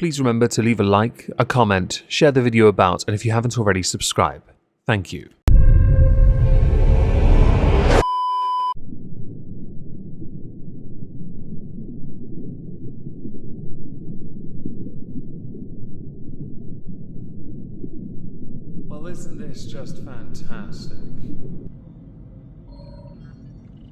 please remember to leave a like, a comment, share the video about, and if you haven't already, subscribe. Thank you. Well, isn't this just fantastic?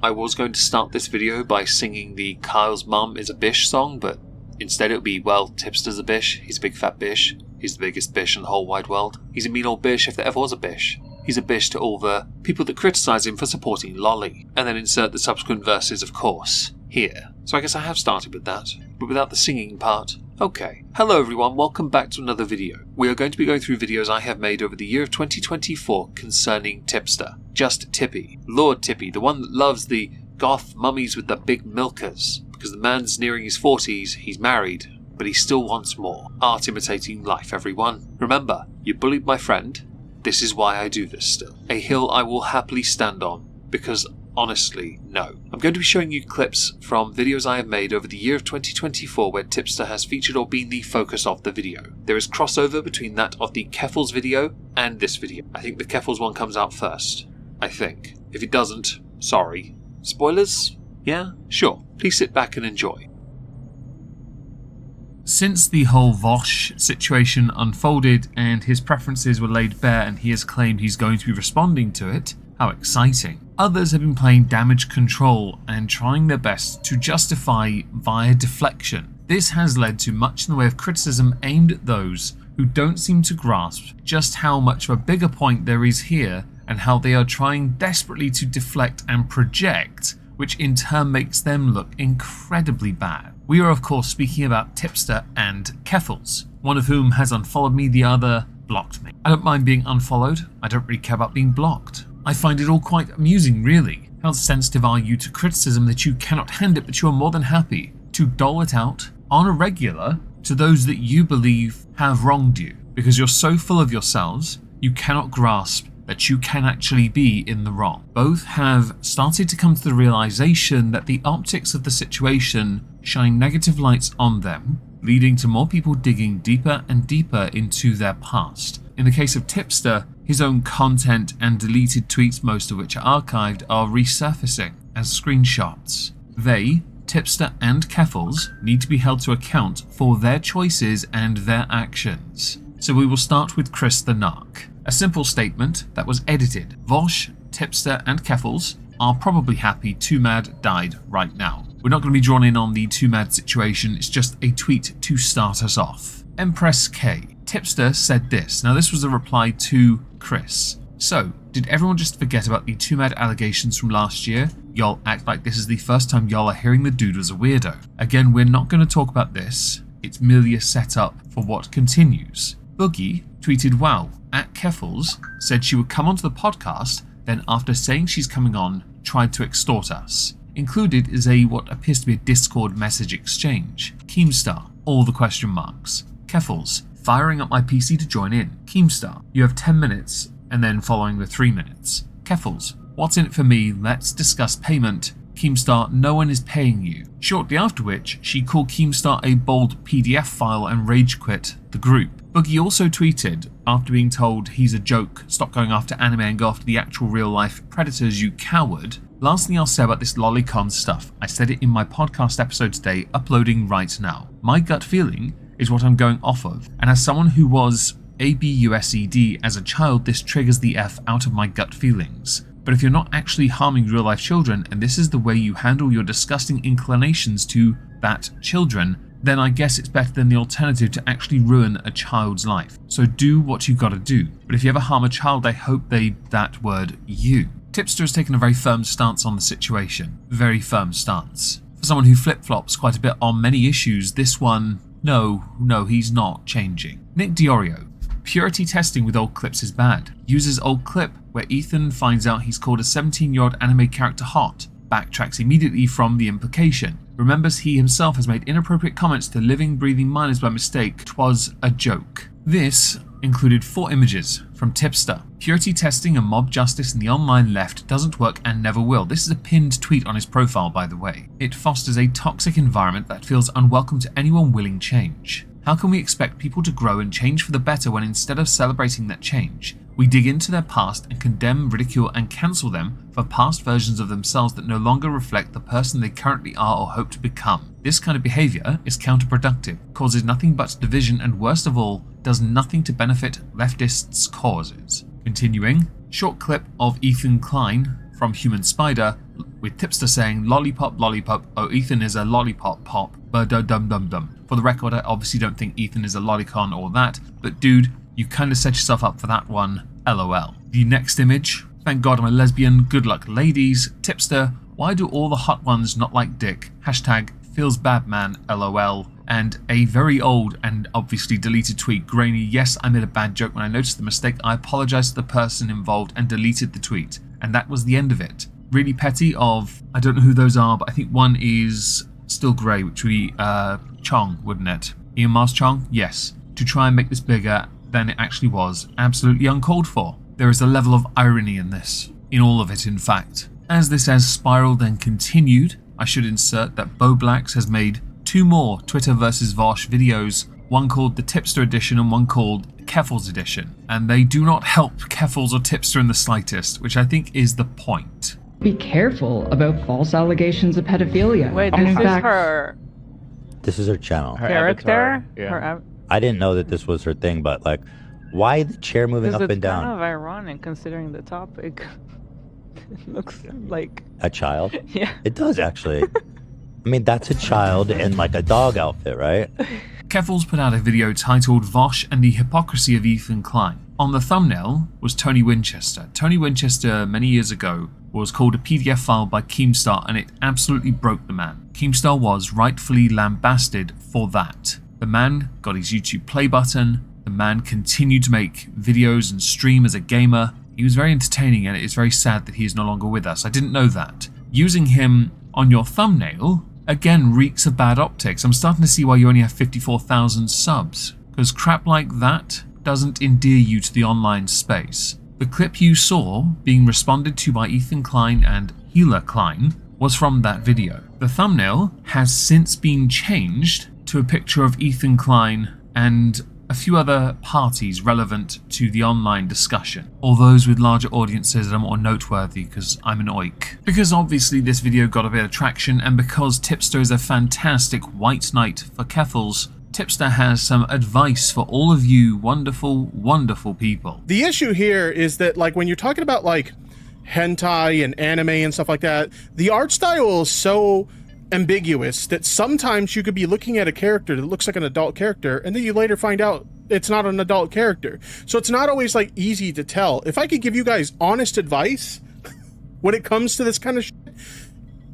I was going to start this video by singing the Kyle's Mum is a Bish song, but instead it would be, well, Tipster's a bish, he's a big fat bish, he's the biggest bish in the whole wide world, he's a mean old bish if there ever was a bish, he's a bish to all the people that criticise him for supporting Lolly, and then insert the subsequent verses, of course, here. So I guess I have started with that, but without the singing part. Okay. Hello everyone, welcome back to another video. We are going to be going through videos I have made over the year of 2024 concerning Tipster. Just Tippy. Lord Tippy, the one that loves the goth mummies with the big milkers. Because the man's nearing his 40s, he's married, but he still wants more. Art imitating life, everyone. Remember, you bullied my friend. This is why I do this still. A hill I will happily stand on, because honestly, no. I'm going to be showing you clips from videos I have made over the year of 2024 where Tipster has featured or been the focus of the video. There is crossover between that of the Keffels video and this video. I think the Keffels one comes out first. I think. If it doesn't, sorry. Spoilers? Yeah? Sure. Please sit back and enjoy. Since the whole Vosh situation unfolded and his preferences were laid bare and he has claimed he's going to be responding to it, how exciting. Others have been playing damage control and trying their best to justify via deflection. This has led to much in the way of criticism aimed at those who don't seem to grasp just how much of a bigger point there is here and how they are trying desperately to deflect and project, which in turn makes them look incredibly bad. We are of course speaking about Tipster and Keffels, one of whom has unfollowed me, the other blocked me. I don't mind being unfollowed, I don't really care about being blocked. I find it all quite amusing, really. How sensitive are you to criticism that you cannot hand it, but you are more than happy to dole it out on a regular to those that you believe have wronged you, because you're so full of yourselves, you cannot grasp that you can actually be in the wrong. Both have started to come to the realization that the optics of the situation shine negative lights on them, leading to more people digging deeper and deeper into their past. In the case of Tipster, his own content and deleted tweets, most of which are archived, are resurfacing as screenshots. They, Tipster and Keffels, need to be held to account for their choices and their actions. So we will start with Chris the Narc. A simple statement that was edited. Vosh, Tipster and Keffels are probably happy 2Mad died right now. We're not going to be drawn in on the 2Mad situation, it's just a tweet to start us off. Empress K. Tipster said this. Now this was a reply to Chris. So, did everyone just forget about the 2Mad allegations from last year? Y'all act like this is the first time y'all are hearing the dude was a weirdo. Again, we're not going to talk about this. It's merely a setup for what continues. Boogie tweeted, wow, at Keffels said she would come onto the podcast, then after saying she's coming on, tried to extort us. Included is a what appears to be a Discord message exchange. Keemstar, all the question marks. Keffels, firing up my PC to join in. Keemstar, you have 10 minutes, and then following the 3 minutes. Keffels, what's in it for me? Let's discuss payment. Keemstar, no one is paying you. Shortly after which, she called Keemstar a bold PDF file and rage quit the group. Boogie also tweeted, after being told he's a joke, stop going after anime and go after the actual real life predators, you coward. Last thing I'll say about this lolicon stuff, I said it in my podcast episode today, uploading right now. My gut feeling is what I'm going off of, and as someone who was ABUSED as a child, this triggers the F out of my gut feelings. But if you're not actually harming real life children, and this is the way you handle your disgusting inclinations to that children, then I guess it's better than the alternative to actually ruin a child's life. So do what you gotta do. But if you ever harm a child, I hope that word you. Tipster has taken a very firm stance on the situation. Very firm stance. For someone who flip-flops quite a bit on many issues, this one, no, he's not changing. Nick Diorio. Purity testing with old clips is bad. Uses old clip where Ethan finds out he's called a 17-year-old anime character hot. Backtracks immediately from the implication. Remembers he himself has made inappropriate comments to living, breathing minors by mistake. 'Twas a joke. This included 4 images from Tipster. Purity testing and mob justice in the online left doesn't work and never will. This is a pinned tweet on his profile, by the way. It fosters a toxic environment that feels unwelcome to anyone willing change. How can we expect people to grow and change for the better when instead of celebrating that change, we dig into their past and condemn, ridicule and cancel them for past versions of themselves that no longer reflect the person they currently are or hope to become? This kind of behaviour is counterproductive, causes nothing but division, and worst of all, does nothing to benefit leftists' causes. Continuing, short clip of Ethan Klein from Human Spider with Tipster saying, "Lollipop, lollipop, oh Ethan is a lollipop pop, dum-dum-dum-dum." For the record, I obviously don't think Ethan is a lolicon or that, but dude, you kind of set yourself up for that one, lol. The next image, "Thank God I'm a lesbian, good luck ladies. Tipster, why do all the hot ones not like dick? Hashtag feels bad man, lol." And a very old and obviously deleted tweet, "Grainy, yes, I made a bad joke when I noticed the mistake. I apologized to the person involved and deleted the tweet." And that was the end of it. Really petty of, I don't know who those are, but I think one is Still Grey, which would be Chong, wouldn't it? Ian Mars Chong? Yes. To try and make this bigger than it actually was. Absolutely uncalled for. There is a level of irony in this. In all of it, in fact. As this has spiraled and continued, I should insert that BoBlax has made 2 more Twitter vs Vosh videos, one called the Tipster Edition and one called Keffels Edition. And they do not help Keffels or Tipster in the slightest, which I think is the point. Be careful about false allegations of pedophilia. Wait, this is her... This is her channel. Her character? Yeah. I didn't know that this was her thing, but like, why the chair moving up and It's down? kind of ironic considering the topic. It looks like... A child? Yeah. It does, actually. I mean, that's a child in like a dog outfit, right? Keffels put out a video titled "Vosh and the Hypocrisy of Ethan Klein." On the thumbnail was Tony Winchester. Tony Winchester, many years ago, was called a PDF file by Keemstar, and it absolutely broke the man. Keemstar was rightfully lambasted for that. The man got his YouTube play button. The man continued to make videos and stream as a gamer. He was very entertaining, and it is very sad that he is no longer with us. I didn't know that. Using him on your thumbnail, again, reeks of bad optics. I'm starting to see why you only have 54,000 subs, because crap like that doesn't endear you to the online space. The clip you saw being responded to by Ethan Klein and Healer Klein was from that video. The thumbnail has since been changed to a picture of Ethan Klein and a few other parties relevant to the online discussion, or those with larger audiences that are more noteworthy, because I'm an oik. Because obviously this video got a bit of traction, and because Tipster is a fantastic white knight for Keffels, Tipster has some advice for all of you wonderful, wonderful people. The issue here is that, like, when you're talking about like hentai and anime and stuff like that, the art style is so ambiguous that sometimes you could be looking at a character that looks like an adult character, and then you later find out it's not an adult character. So it's not always like easy to tell. If I could give you guys honest advice when it comes to this kind of shit,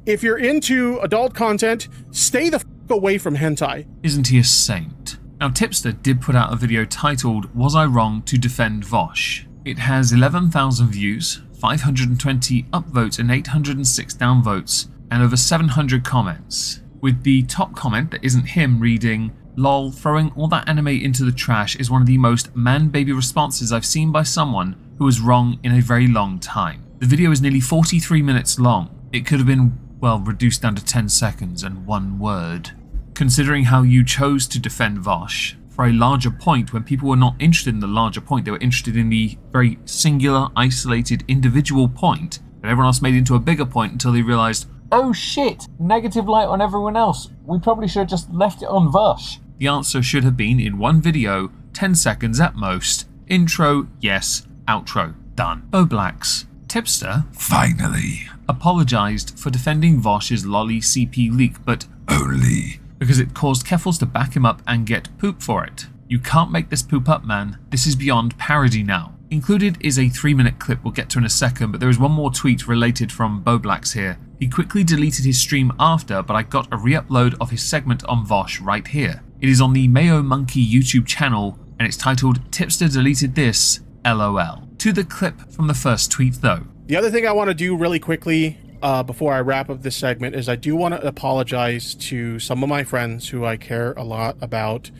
if you're into adult content, stay the f away from hentai. Isn't he a saint? Now, Tipster did put out a video titled "Was I Wrong to Defend Vosh?" It has 11,000 views, 520 upvotes and 806 downvotes, and over 700 comments, with the top comment that isn't him reading, "Lol, throwing all that anime into the trash is one of the most man-baby responses I've seen by someone who was wrong in a very long time." The video is nearly 43 minutes long. It could have been, well, reduced down to 10 seconds and 1 word. Considering how you chose to defend Vosh for a larger point when people were not interested in the larger point, they were interested in the very singular, isolated, individual point that everyone else made into a bigger point until they realized, oh shit, negative light on everyone else. We probably should have just left it on Vosh. The answer should have been in one video, 10 seconds at most. Intro, yes. Outro, done. BoBlax. Tipster, finally, apologized for defending Vosh's lolly CP leak, but only because it caused Keffels to back him up and get poop for it. You can't make this poop up, man. This is beyond parody now. Included is a 3-minute clip we'll get to in a second, but there is one more tweet related from BoBlax here. He quickly deleted his stream after, but I got a re-upload of his segment on Vosh right here. It is on the Mayo Monkey YouTube channel, and it's titled "Tipster Deleted This, LOL." To the clip from the first tweet though. The other thing I want to do really quickly before I wrap up this segment is I do want to apologize to some of my friends who I care a lot about.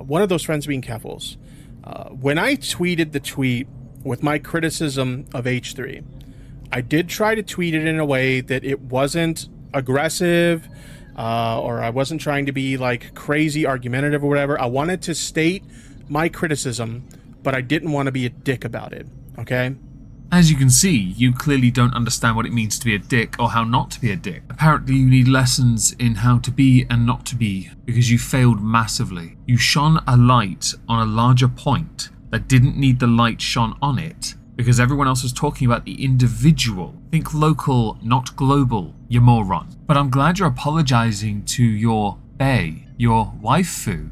One of those friends being Keffels. When I tweeted the tweet with my criticism of H3, I did try to tweet it in a way that it wasn't aggressive, or I wasn't trying to be like crazy argumentative or whatever. I wanted to state my criticism, but I didn't want to be a dick about it, okay? As you can see, you clearly don't understand what it means to be a dick or how not to be a dick. Apparently you need lessons in how to be and not to be because you failed massively. You shone a light on a larger point that didn't need the light shone on it because everyone else was talking about the individual. Think local, not global, you moron. But I'm glad you're apologizing to your bae, your waifu.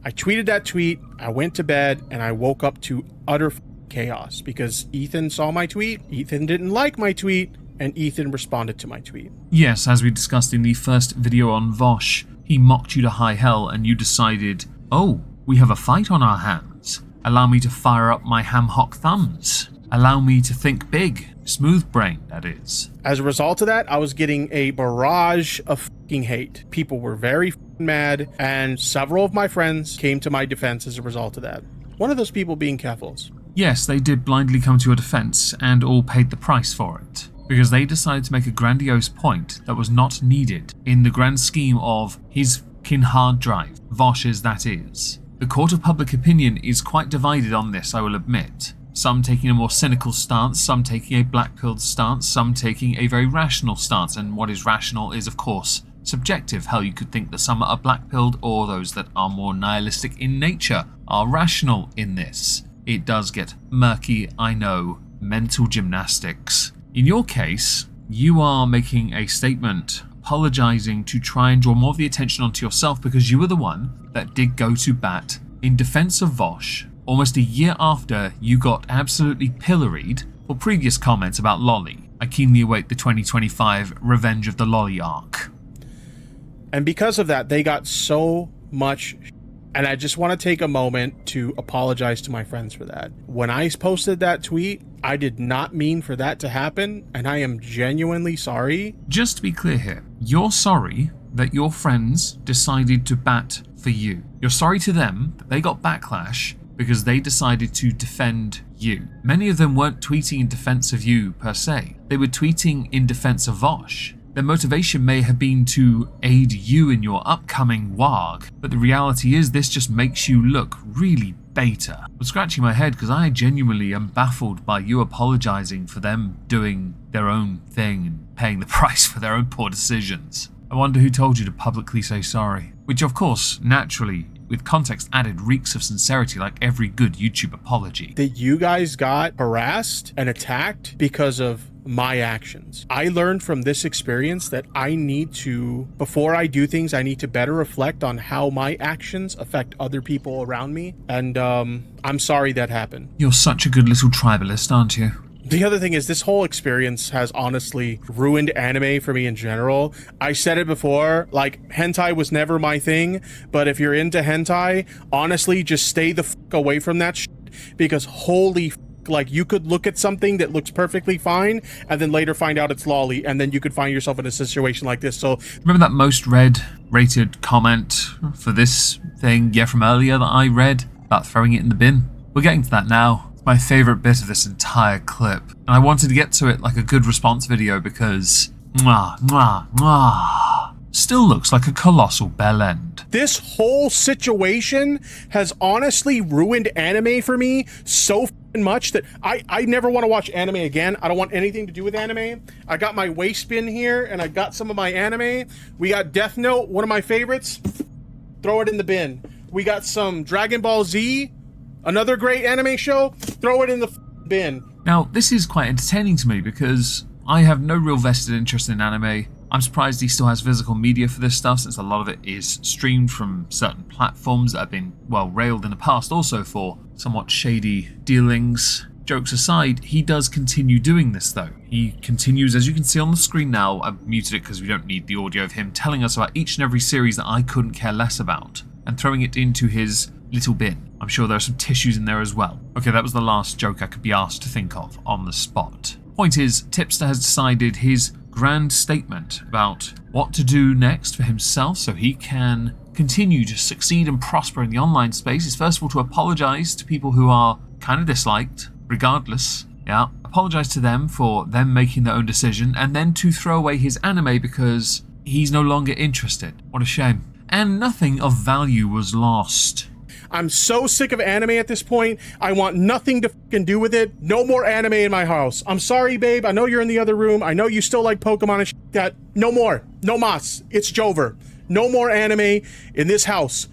I tweeted that tweet, I went to bed, and I woke up to utter chaos because Ethan saw my tweet, Ethan didn't like my tweet, and Ethan responded to my tweet. Yes, as we discussed in the first video on Vosh, he mocked you to high hell and you decided, oh, we have a fight on our hands. Allow me to fire up my ham-hock thumbs. Allow me to think big. Smooth brain, that is. As a result of that, I was getting a barrage of fucking hate. People were very mad, and several of my friends came to my defense as a result of that. One of those people being Keffels. Yes, they did blindly come to your defense and all paid the price for it, because they decided to make a grandiose point that was not needed in the grand scheme of his kin hard drive, Vosh's that is. The court of public opinion is quite divided on this, I will admit. Some taking a more cynical stance, some taking a black-pilled stance, some taking a very rational stance, and what is rational is, of course, subjective. Hell, you could think that some are black-pilled or those that are more nihilistic in nature are rational in this. It does get murky, I know. Mental gymnastics. In your case, you are making a statement apologizing to try and draw more of the attention onto yourself because you were the one that did go to bat in defense of Vosh almost a year after you got absolutely pilloried for previous comments about Lolly. I keenly await the 2025 Revenge of the Lolly arc. And because of that, they got so much. And I just want to take a moment to apologize to my friends for that. When I posted that tweet, I did not mean for that to happen, and I am genuinely sorry. Just to be clear here, you're sorry that your friends decided to bat for you. You're sorry to them that they got backlash because they decided to defend you. Many of them weren't tweeting in defense of you per se. They were tweeting in defense of Vosh. Their motivation may have been to aid you in your upcoming WARG, but the reality is this just makes you look really beta. I'm scratching my head because I genuinely am baffled by you apologizing for them doing their own thing and paying the price for their own poor decisions. I wonder who told you to publicly say sorry. Which of course, naturally, with context added, reeks of sincerity like every good YouTube apology. That you guys got harassed and attacked because of my actions. I learned from this experience that I need to, before I do things, I need to better reflect on how my actions affect other people around me. And I'm sorry that happened. You're such a good little tribalist, aren't you? The other thing is this whole experience has honestly ruined anime for me in general. I said it before, like, hentai was never my thing, but if you're into hentai, honestly, just stay the fuck away from that shit, because holy like, you could look at something that looks perfectly fine and then later find out it's lolly, and then you could find yourself in a situation like this. So remember that most read rated comment for this thing, from earlier that I read about throwing it in the bin? We're getting to that now. It's my favorite bit of this entire clip, and I wanted to get to it like a good response video because still looks like a colossal bell end. This whole situation has honestly ruined anime for me so much that I never want to watch anime again. I don't want anything to do with anime. I got my waste bin here and I got some of my anime. We got Death Note, one of my favorites. Throw it in the bin. We got some Dragon Ball Z, another great anime show. Throw it in the bin. Now, this is quite entertaining to me because I have no real vested interest in anime. I'm surprised he still has physical media for this stuff, since a lot of it is streamed from certain platforms that have been, well, railed in the past also for somewhat shady dealings. Jokes aside, he does continue doing this though. He continues, as you can see on the screen now, I've muted it because we don't need the audio of him telling us about each and every series that I couldn't care less about, and throwing it into his little bin. I'm sure there are some tissues in there as well. Okay, that was the last joke I could be asked to think of on the spot. Point is, Tipster has decided his grand statement about what to do next for himself so he can continue to succeed and prosper in the online space is first of all to apologize to people who are kind of disliked, regardless. Apologize to them for them making their own decision, and then to throw away his anime because he's no longer interested. What a shame. And nothing of value was lost. I'm so sick of anime at this point. I want nothing to fucking do with it. No more anime in my house. I'm sorry, babe. I know you're in the other room. I know you still like Pokemon and shit like that. No more. No mas. It's Jover. No more anime in this house.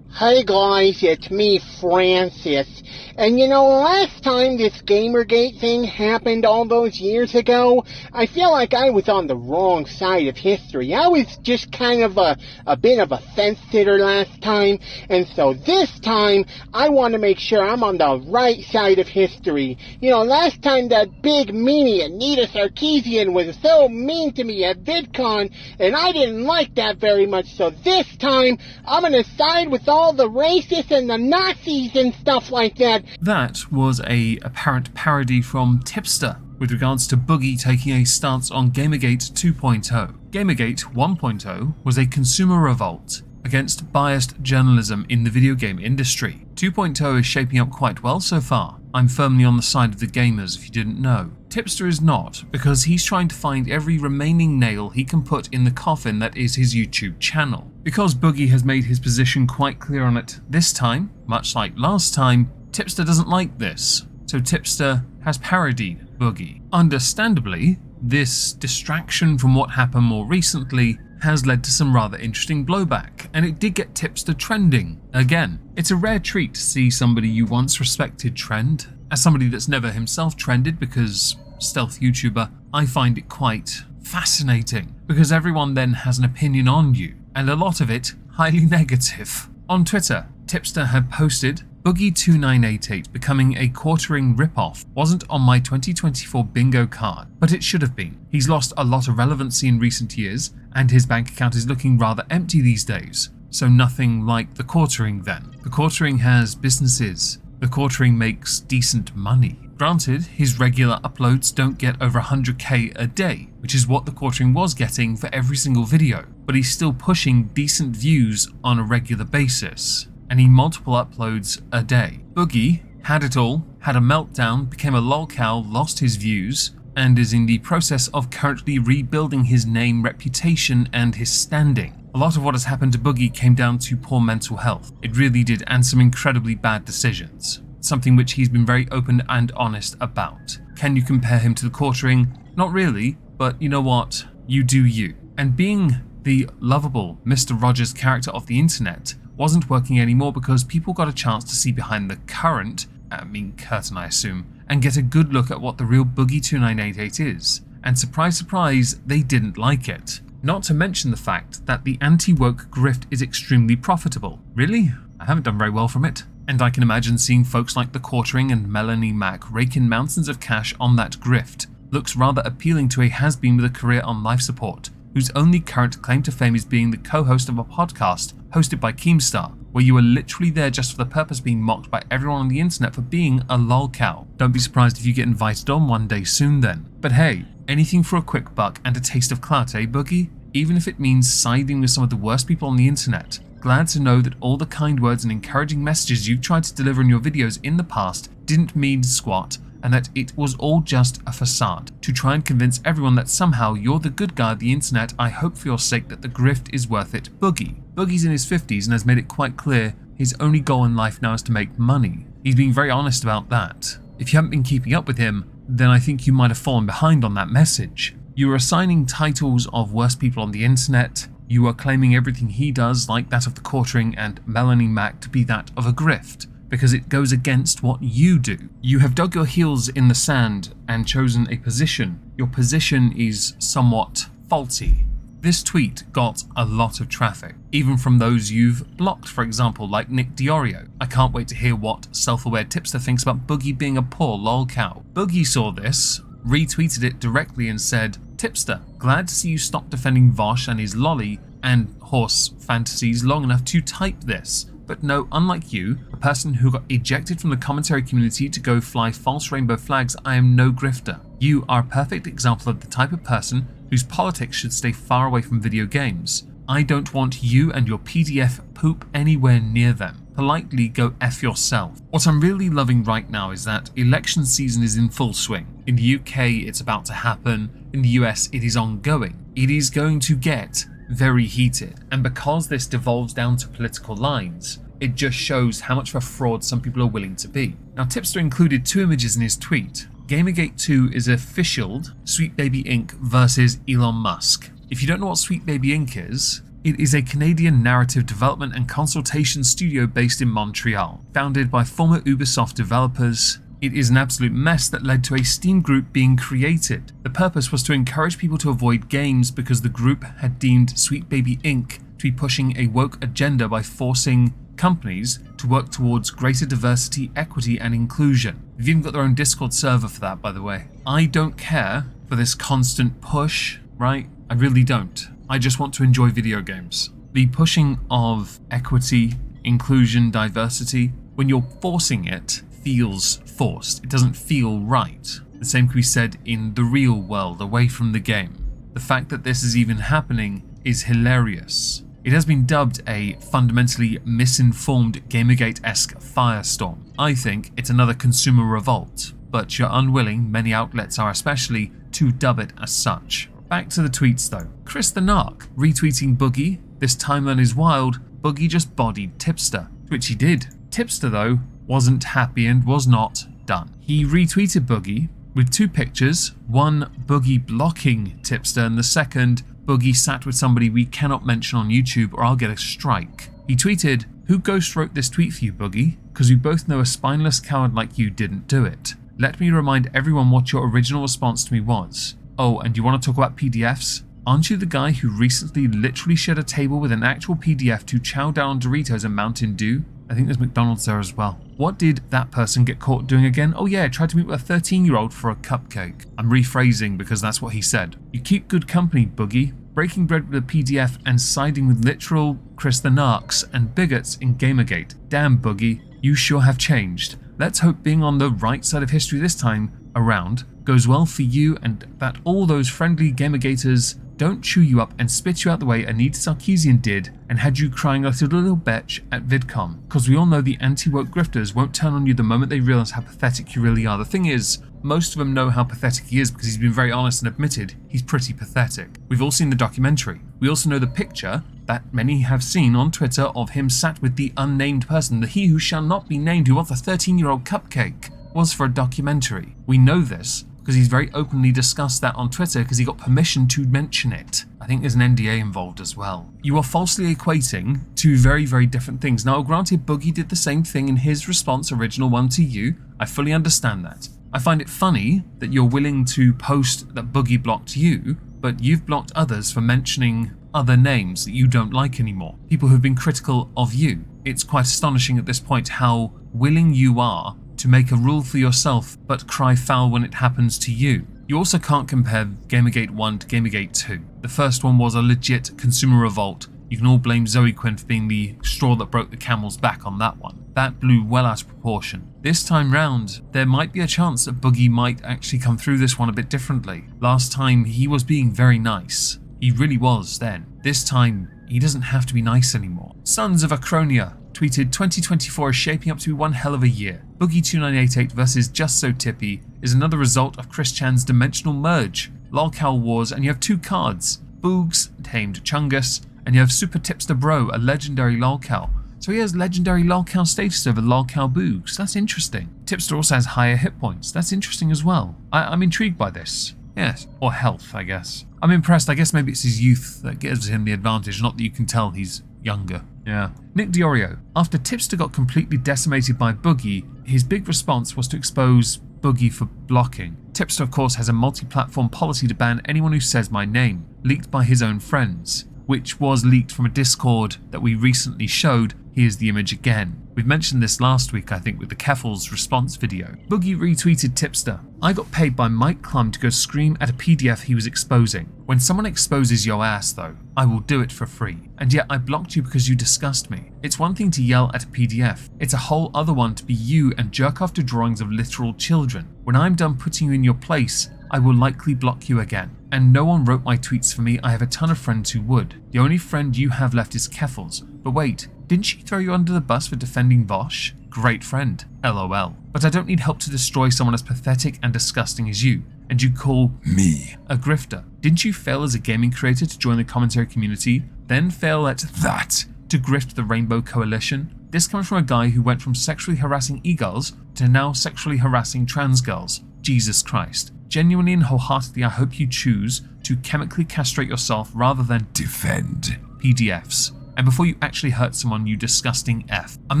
Hey guys, it's me, Francis. And you know, last time this Gamergate thing happened all those years ago, I feel like I was on the wrong side of history. I was just kind of a bit of a fence sitter last time, and so this time, I want to make sure I'm on the right side of history. You know, last time that big meanie Anita Sarkeesian was so mean to me at VidCon, and I didn't like that very much, so this time, I'm gonna side with all the racists and the Nazis and stuff like that. That was a apparent parody from Tipster with regards to Boogie taking a stance on Gamergate 2.0. Gamergate 1.0 was a consumer revolt against biased journalism in the video game industry. 2.0 is shaping up quite well so far. I'm firmly on the side of the gamers if you didn't know. Tipster is not, because he's trying to find every remaining nail he can put in the coffin that is his YouTube channel. Because Boogie has made his position quite clear on it this time, much like last time, Tipster doesn't like this, so Tipster has parodied Boogie. Understandably, this distraction from what happened more recently has led to some rather interesting blowback, and it did get Tipster trending again. It's a rare treat to see somebody you once respected trend. As somebody that's never himself trended because stealth YouTuber, I find it quite fascinating, because everyone then has an opinion on you, and a lot of it highly negative. On Twitter, Tipster had posted, Boogie2988 becoming a quartering ripoff wasn't on my 2024 bingo card, but it should have been. He's lost a lot of relevancy in recent years, and his bank account is looking rather empty these days. So nothing like the quartering then. The quartering has businesses. The quartering makes decent money. Granted, his regular uploads don't get over 100k a day, which is what the quartering was getting for every single video, but he's still pushing decent views on a regular basis, and he multiple uploads a day. Boogie had it all, had a meltdown, became a lolcow, lost his views, and is in the process of currently rebuilding his name, reputation, and his standing. A lot of what has happened to Boogie came down to poor mental health. It really did, and some incredibly bad decisions. Something which he's been very open and honest about. Can you compare him to the quartering? Not really, but you know what? You do you. And being the lovable Mr. Rogers character of the internet wasn't working anymore because people got a chance to see behind the curtain I assume, and get a good look at what the real Boogie2988 is. And surprise, surprise, they didn't like it. Not to mention the fact that the anti-woke grift is extremely profitable. Really? I haven't done very well from it. And I can imagine seeing folks like the Quartering and Melanie Mac rake in mountains of cash on that grift. Looks rather appealing to a has-been with a career on life support, whose only current claim to fame is being the co-host of a podcast hosted by Keemstar, where you are literally there just for the purpose of being mocked by everyone on the internet for being a lolcow. Don't be surprised if you get invited on one day soon then. But hey, anything for a quick buck and a taste of clout, eh, Boogie? Even if it means siding with some of the worst people on the internet. Glad to know that all the kind words and encouraging messages you've tried to deliver in your videos in the past didn't mean squat, and that it was all just a facade to try and convince everyone that somehow you're the good guy of the internet. I hope for your sake that the grift is worth it. Boogie's in his 50s and has made it quite clear his only goal in life now is to make money. He's being very honest about that. If you haven't been keeping up with him, then I think you might have fallen behind on that message. You are assigning titles of worst people on the internet. You are claiming everything he does, like that of the Quartering and Melanie Mac, to be that of a grift, because it goes against what you do. You have dug your heels in the sand and chosen a position. Your position is somewhat faulty. This tweet got a lot of traffic, even from those you've blocked, for example, like Nick Diorio. I can't wait to hear what self-aware Tipster thinks about Boogie being a poor lolcow. Boogie saw this, retweeted it directly and said, Tipster, glad to see you stop defending Vosh and his lolly and horse fantasies long enough to type this. But no, unlike you, a person who got ejected from the commentary community to go fly false rainbow flags, I am no grifter. You are a perfect example of the type of person whose politics should stay far away from video games. I don't want you and your PDF poop anywhere near them. politely go F yourself. What I'm really loving right now is that election season is in full swing. In the UK, it's about to happen. In the US, it is ongoing. It is going to get very heated. And because this devolves down to political lines, it just shows how much of a fraud some people are willing to be. Now, Tipster included 2 images in his tweet. Gamergate 2 is officialed Sweet Baby Inc. versus Elon Musk. If you don't know what Sweet Baby Inc. is, it is a Canadian narrative development and consultation studio based in Montreal, founded by former Ubisoft developers. It is an absolute mess that led to a Steam group being created. The purpose was to encourage people to avoid games because the group had deemed Sweet Baby Inc. to be pushing a woke agenda by forcing companies to work towards greater diversity, equity, and inclusion. They've even got their own Discord server for that, by the way. I don't care for this constant push, right? I really don't. I just want to enjoy video games. The pushing of equity, inclusion, diversity, when you're forcing it, feels forced. It doesn't feel right. The same can be said in the real world, away from the game. The fact that this is even happening is hilarious. It has been dubbed a fundamentally misinformed Gamergate-esque firestorm. I think it's another consumer revolt, but you're unwilling, many outlets are especially, to dub it as such. Back to the tweets though. Chris the Narc retweeting Boogie. This timeline is wild. Boogie just bodied Tipster, which he did. Tipster though wasn't happy and was not done. He retweeted Boogie with 2 pictures, one Boogie blocking Tipster and the second Boogie sat with somebody we cannot mention on YouTube or I'll get a strike. He tweeted, "Who ghost wrote this tweet for you, Boogie? Because we both know a spineless coward like you didn't do it. Let me remind everyone what your original response to me was. Oh, and you want to talk about PDFs? Aren't you the guy who recently literally shared a table with an actual PDF to chow down on Doritos and Mountain Dew? I think there's McDonald's there as well. What did that person get caught doing again? Oh yeah, tried to meet with a 13-year-old for a cupcake." I'm rephrasing because that's what he said. "You keep good company, Boogie. Breaking bread with a PDF and siding with literal Chris the Narcs and bigots in Gamergate. Damn, Boogie, you sure have changed. Let's hope being on the right side of history this time around goes well for you and that all those friendly Gamergaters don't chew you up and spit you out the way Anita Sarkeesian did and had you crying like a little bitch at VidCon. Because we all know the anti-woke grifters won't turn on you the moment they realize how pathetic you really are." The thing is, most of them know how pathetic he is because he's been very honest and admitted he's pretty pathetic. We've all seen the documentary. We also know the picture that many have seen on Twitter of him sat with the unnamed person, the he who shall not be named who wants a 13-year-old cupcake, was for a documentary. We know this because he's very openly discussed that on Twitter because he got permission to mention it. I think there's an NDA involved as well. You are falsely equating 2 very, very different things. Now, granted, Boogie did the same thing in his response, original one to you. I fully understand that. I find it funny that you're willing to post that Boogie blocked you, but you've blocked others for mentioning other names that you don't like anymore. People who've been critical of you. It's quite astonishing at this point how willing you are to make a rule for yourself but cry foul when it happens to you. You also can't compare Gamergate 1 to Gamergate 2. The first one was a legit consumer revolt. You can all blame Zoe Quinn for being the straw that broke the camel's back on that one. That blew well out of proportion. This time round, there might be a chance that Boogie might actually come through this one a bit differently. Last time, he was being very nice. He really was then. This time, he doesn't have to be nice anymore. Sons of Acronia tweeted, 2024 is shaping up to be one hell of a year. Boogie2988 versus Just So Tippy is another result of Chris Chan's dimensional merge. Lolcow Wars, and you have 2 cards. Boogs, tamed Chungus, and you have Super Tipster Bro, a legendary Lolcow. So he has legendary Lolcow status over Lolcow Boogs. That's interesting. Tipster also has higher hit points. That's interesting as well. I'm intrigued by this. Yes, or health, I guess. I'm impressed. I guess maybe it's his youth that gives him the advantage, not that you can tell he's younger. Yeah. Nick Diorio. After Tipster got completely decimated by Boogie, his big response was to expose Boogie for blocking. Tipster, of course, has a multi-platform policy to ban anyone who says my name, leaked by his own friends, which was leaked from a Discord that we recently showed. Here's the image again. We've mentioned this last week, I think, with the Keffels response video. Boogie retweeted Tipster. I got paid by Mike Klum to go scream at a PDF he was exposing. When someone exposes your ass, though, I will do it for free. And yet I blocked you because you disgust me. It's one thing to yell at a PDF. It's a whole other one to be you and jerk off to drawings of literal children. When I'm done putting you in your place, I will likely block you again. And no one wrote my tweets for me. I have a ton of friends who would. The only friend you have left is Keffels. But wait, didn't she throw you under the bus for defending Vosh? Great friend. LOL. But I don't need help to destroy someone as pathetic and disgusting as you. And you call me a grifter. Didn't you fail as a gaming creator to join the commentary community, then fail at that to grift the Rainbow Coalition? This comes from a guy who went from sexually harassing e-girls to now sexually harassing trans girls. Jesus Christ. Genuinely and wholeheartedly, I hope you choose to chemically castrate yourself rather than defend PDFs. And before you actually hurt someone, you disgusting F. I'm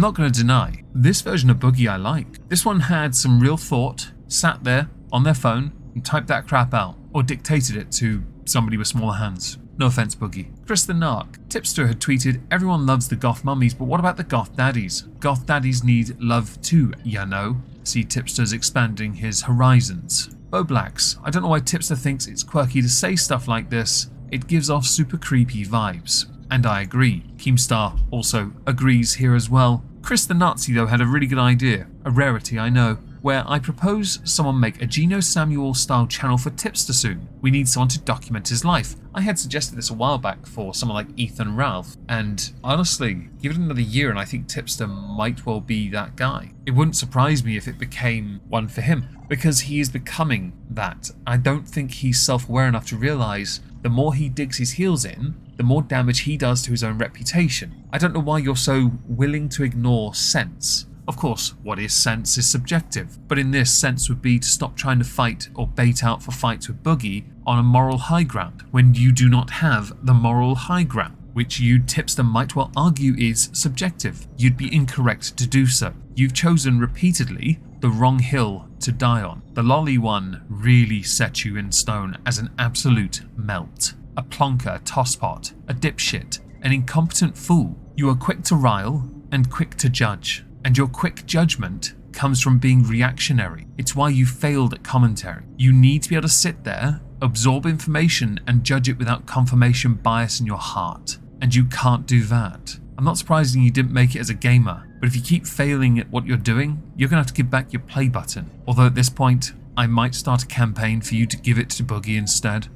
not going to deny, this version of Boogie I like. This one had some real thought, sat there on their phone and typed that crap out, or dictated it to somebody with smaller hands. No offense, Boogie. Chris the Narc. Tipster had tweeted, everyone loves the goth mummies, but what about the goth daddies? Goth daddies need love too, ya know. See Tipster's expanding his horizons. Bo Blacks. I don't know why Tipster thinks it's quirky to say stuff like this. It gives off super creepy vibes. And I agree. Keemstar also agrees here as well. Chris the Nazi though had a really good idea, a rarity I know, where I propose someone make a Gino Samuel style channel for Tipster soon. We need someone to document his life. I had suggested this a while back for someone like Ethan Ralph, and honestly, give it another year and I think Tipster might well be that guy. It wouldn't surprise me if it became one for him, because he is becoming that. I don't think he's self-aware enough to realise the more he digs his heels in, the more damage he does to his own reputation. I don't know why you're so willing to ignore sense. Of course, what is sense is subjective, but in this, sense would be to stop trying to fight or bait out for fights with Boogie on a moral high ground when you do not have the moral high ground, which you Tipster might well argue is subjective. You'd be incorrect to do so. You've chosen repeatedly the wrong hill to die on. The lolly one really set you in stone as an absolute melt. A plonker, a tosspot, a dipshit, an incompetent fool. You are quick to rile and quick to judge. And your quick judgment comes from being reactionary. It's why you failed at commentary. You need to be able to sit there, absorb information, and judge it without confirmation bias in your heart. And you can't do that. I'm not surprised you didn't make it as a gamer, but if you keep failing at what you're doing, you're going to have to give back your play button. Although at this point, I might start a campaign for you to give it to Boogie instead.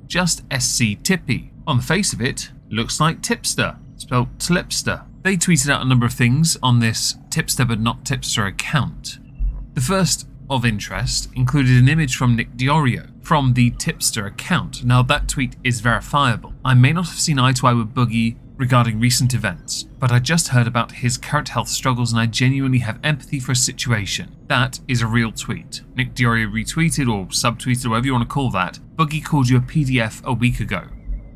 Just SC Tippy. On the face of it, looks like Tipster, spelled Tlipster. They tweeted out a number of things on this Tipster but not Tipster account. The first of interest included an image from Nick Diorio from the Tipster account. Now that tweet is verifiable. I may not have seen eye to eye with Boogie regarding recent events, but I just heard about his current health struggles and I genuinely have empathy for his situation. That is a real tweet. Nick Diorio retweeted or subtweeted, or whatever you want to call that. Boogie called you a PDF a week ago.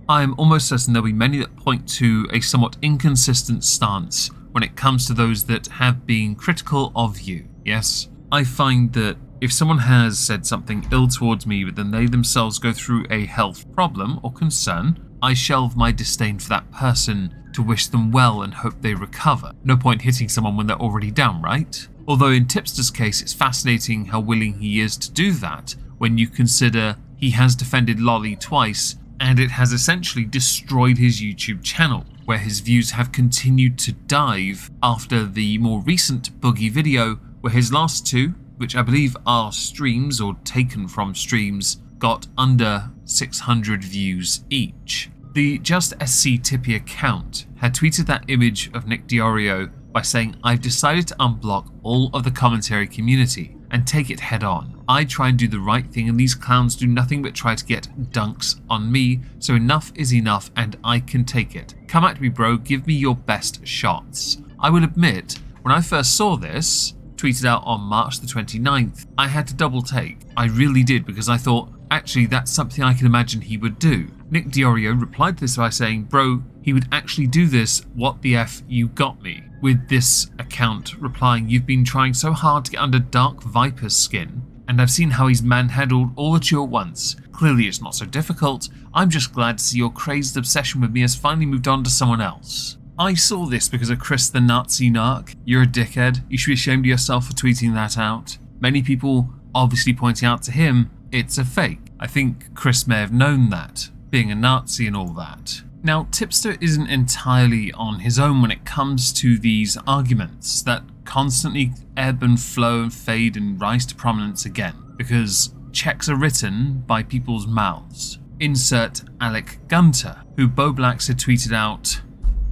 I am almost certain there'll be many that point to a somewhat inconsistent stance when it comes to those that have been critical of you. Yes, I find that if someone has said something ill towards me but then they themselves go through a health problem or concern, I shelve my disdain for that person to wish them well and hope they recover. No point hitting someone when they're already down, right? Although in Tipster's case it's fascinating how willing he is to do that when you consider he has defended Lolly twice and it has essentially destroyed his YouTube channel, where his views have continued to dive after the more recent Boogie video, where his last two, which I believe are streams or taken from streams, got under 600 views each. The Just SC Tippy account had tweeted that image of Nick Diorio by saying, I've decided to unblock all of the commentary community and take it head on. I try and do the right thing and these clowns do nothing but try to get dunks on me, so enough is enough and I can take it. Come at me bro, give me your best shots. I will admit, when I first saw this, tweeted out on March the 29th, I had to double take. I really did, because I thought, actually that's something I can imagine he would do. Nick Diorio replied to this by saying, bro, he would actually do this, what the F you got me. With this account replying, you've been trying so hard to get under Dark Viper's skin, and I've seen how he's manhandled all at you at once. Clearly it's not so difficult. I'm just glad to see your crazed obsession with me has finally moved on to someone else. I saw this because of Chris the Nazi Narc. You're a dickhead. You should be ashamed of yourself for tweeting that out. Many people obviously pointing out to him it's a fake. I think Chris may have known that, being a Nazi and all that. Now, Tipster isn't entirely on his own when it comes to these arguments that constantly ebb and flow and fade and rise to prominence again, because checks are written by people's mouths. Insert Alec Gunter, who Bo Blacks had tweeted out,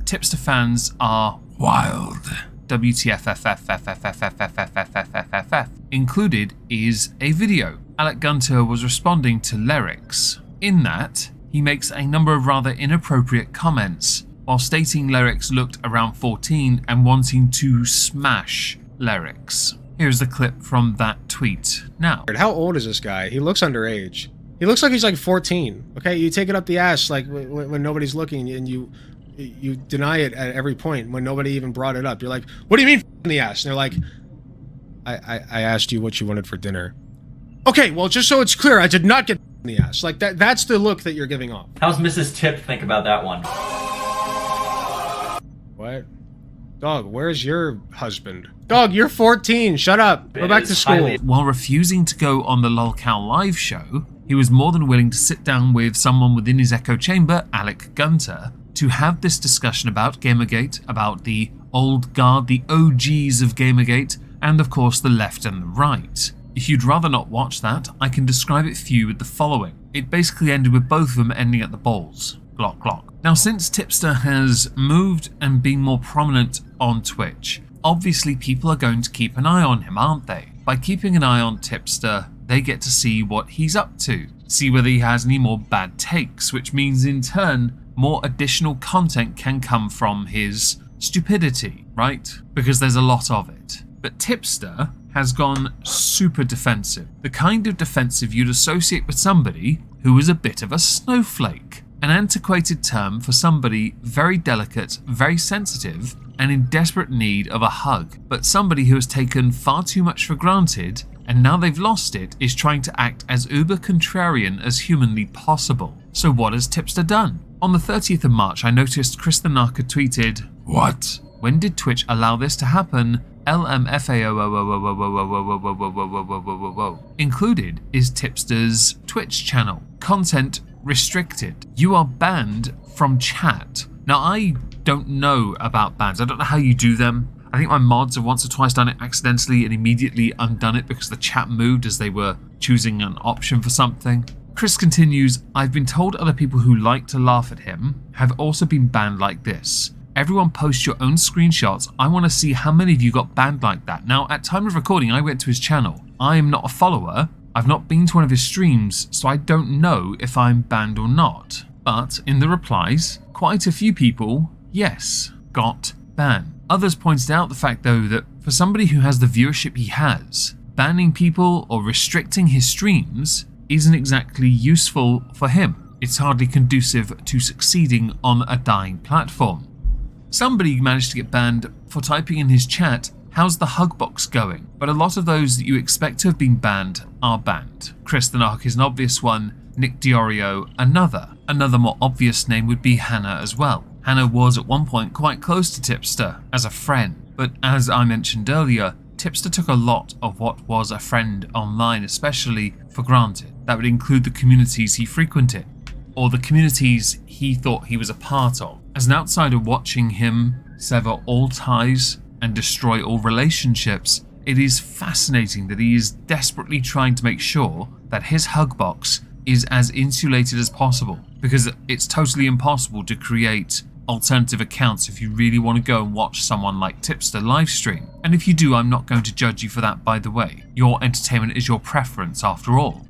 "Tipster fans are wild. WTFFFFFFFFFFFFFF." Included is a video. Alec Gunter was responding to lyrics. In that, he makes a number of rather inappropriate comments, while stating lyrics looked around 14 and wanting to smash lyrics. Here's the clip from that tweet now. How old is this guy? He looks underage. He looks like he's like 14. Okay, you take it up the ass like when nobody's looking, and you deny it at every point when nobody even brought it up. You're like, what do you mean in the ass? And they're like, I asked you what you wanted for dinner. Okay, well, just so it's clear, I did not get in the ass. Like that's the look that you're giving off. How's Mrs. Tip think about that one? What? Dog, where's your husband? Dog, you're 14. Shut up. Go back to school. While refusing to go on the LOLCal live show, he was more than willing to sit down with someone within his echo chamber, Alec Gunter, to have this discussion about Gamergate, about the old guard, the OGs of Gamergate, and of course the left and the right. If you'd rather not watch that, I can describe it for you with the following. It basically ended with both of them ending at the balls. Glock glock. Now, since Tipster has moved and been more prominent on Twitch, obviously people are going to keep an eye on him, aren't they? By keeping an eye on Tipster, they get to see what he's up to, see whether he has any more bad takes, which means in turn, more additional content can come from his stupidity, right? Because there's a lot of it. But Tipster has gone super defensive. The kind of defensive you'd associate with somebody who is a bit of a snowflake. An antiquated term for somebody very delicate, very sensitive, and in desperate need of a hug. But somebody who has taken far too much for granted, and now they've lost it, is trying to act as uber contrarian as humanly possible. So what has Tipster done? On the 30th of March, I noticed Chris the Narca tweeted, "What? When did Twitch allow this to happen? LMFAO. Included is Tipster's Twitch channel. Content restricted. You are banned from chat." Now, I don't know about bans. I don't know how you do them. I think my mods have once or twice done it accidentally and immediately undone it because the chat moved as they were choosing an option for something. Chris continues, "I've been told other people who like to laugh at him have also been banned like this. Everyone post your own screenshots. I want to see how many of you got banned like that." Now, at time of recording, I went to his channel. I am not a follower. I've not been to one of his streams, so I don't know if I'm banned or not. But in the replies, quite a few people, yes, got banned. Others pointed out the fact, though, that for somebody who has the viewership he has, banning people or restricting his streams isn't exactly useful for him. It's hardly conducive to succeeding on a dying platform. Somebody managed to get banned for typing in his chat, "How's the hug box going?" But a lot of those that you expect to have been banned are banned. Chris the Narc is an obvious one, Nick Diorio another. Another more obvious name would be Hannah as well. Hannah was at one point quite close to Tipster as a friend, but as I mentioned earlier, Tipster took a lot of what was a friend online especially for granted. That would include the communities he frequented, or the communities he thought he was a part of. As an outsider watching him sever all ties and destroy all relationships, it is fascinating that he is desperately trying to make sure that his hug box is as insulated as possible, because it's totally impossible to create alternative accounts if you really want to go and watch someone like Tipster livestream. And if you do, I'm not going to judge you for that, by the way. Your entertainment is your preference after all.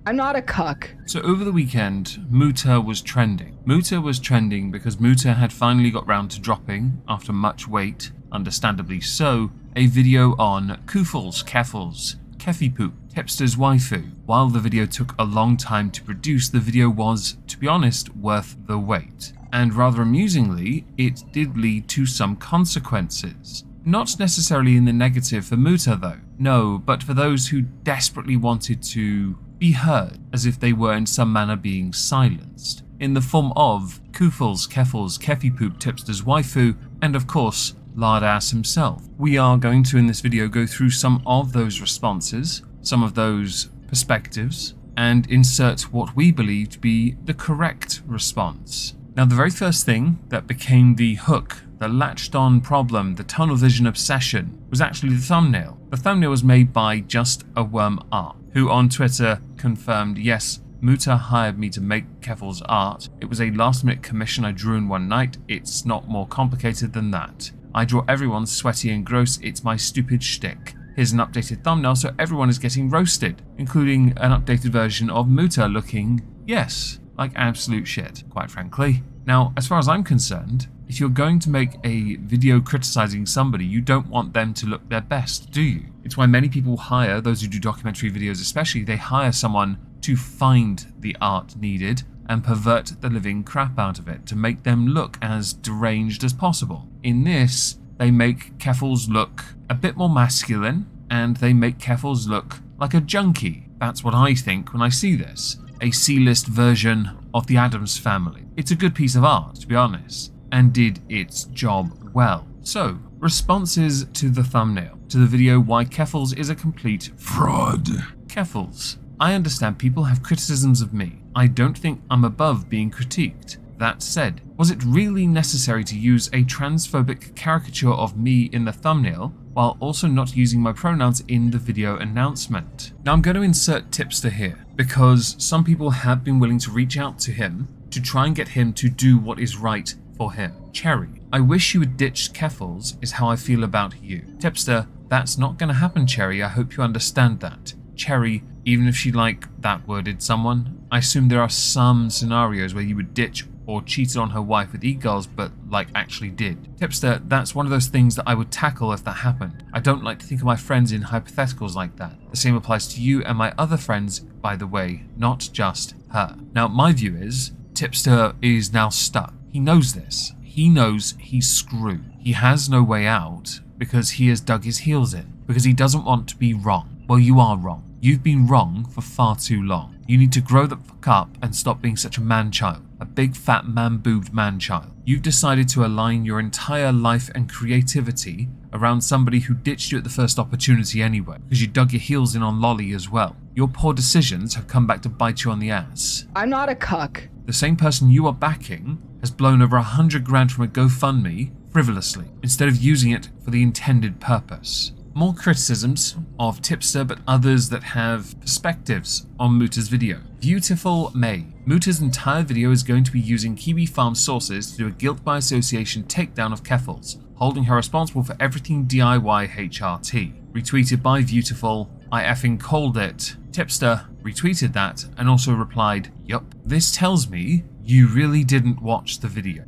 I'm not a cuck. So over the weekend, Muta was trending. Muta was trending because Muta had finally got round to dropping, after much wait, understandably so, a video on Kufels, Keffels, Keffipoop, Tipster's waifu. While the video took a long time to produce, the video was, to be honest, worth the wait. And rather amusingly, it did lead to some consequences. Not necessarily in the negative for Muta though. No, but for those who desperately wanted to be heard, as if they were in some manner being silenced, in the form of Kufels, Keffels, Keffipoop, Tipster's waifu, and of course, Lardass himself. We are going to in this video go through some of those responses, some of those perspectives, and insert what we believe to be the correct response. Now, the very first thing that became the hook, the latched on problem, the tunnel vision obsession, was actually the thumbnail. The thumbnail was made by Just a Worm Art, who on Twitter confirmed, yes, Muta hired me to make Keffel's art. It was a last minute commission I drew in one night. It's not more complicated than that. I draw everyone sweaty and gross. It's my stupid shtick. Here's an updated thumbnail so everyone is getting roasted, including an updated version of Muta looking, yes, like absolute shit, quite frankly. Now, as far as I'm concerned, if you're going to make a video criticizing somebody, you don't want them to look their best, do you? It's why many people hire, those who do documentary videos especially, they hire someone to find the art needed and pervert the living crap out of it to make them look as deranged as possible. In this, they make Keffels look a bit more masculine, and they make Keffels look like a junkie. That's what I think when I see this. A C-list version of the Addams Family. It's a good piece of art, to be honest, and did its job well. So, responses to the thumbnail, to the video why Keffels is a complete fraud. Keffels, I understand people have criticisms of me. I don't think I'm above being critiqued. That said, was it really necessary to use a transphobic caricature of me in the thumbnail while also not using my pronouns in the video announcement? Now I'm going to insert Tipster here because some people have been willing to reach out to him to try and get him to do what is right for him. Cherry, I wish you would ditch Keffels is how I feel about you. Tipster, that's not going to happen, Cherry. I hope you understand that. Cherry, even if she that worded someone, I assume there are some scenarios where you would ditch or cheated on her wife with e-girls but actually did. Tipster, that's one of those things that I would tackle if that happened. I don't like to think of my friends in hypotheticals like that. The same applies to you and my other friends, by the way, not just her. Now my view is, Tipster is now stuck. He knows this. He knows he's screwed. He has no way out because he has dug his heels in, because he doesn't want to be wrong. Well, you are wrong. You've been wrong for far too long. You need to grow the fuck up and stop being such a man-child. A big fat man-boobed man-child. You've decided to align your entire life and creativity around somebody who ditched you at the first opportunity anyway, because you dug your heels in on Lolly as well. Your poor decisions have come back to bite you on the ass. I'm not a cuck. The same person you are backing has blown over 100 grand from a GoFundMe frivolously, instead of using it for the intended purpose. More criticisms of Tipster, but others that have perspectives on Muta's video. Beautiful May. Muta's entire video is going to be using Kiwi Farm sources to do a guilt by association takedown of Keffels, holding her responsible for everything DIY HRT. Retweeted by Beautiful. I effing called it. Tipster retweeted that and also replied, yup. This tells me you really didn't watch the video.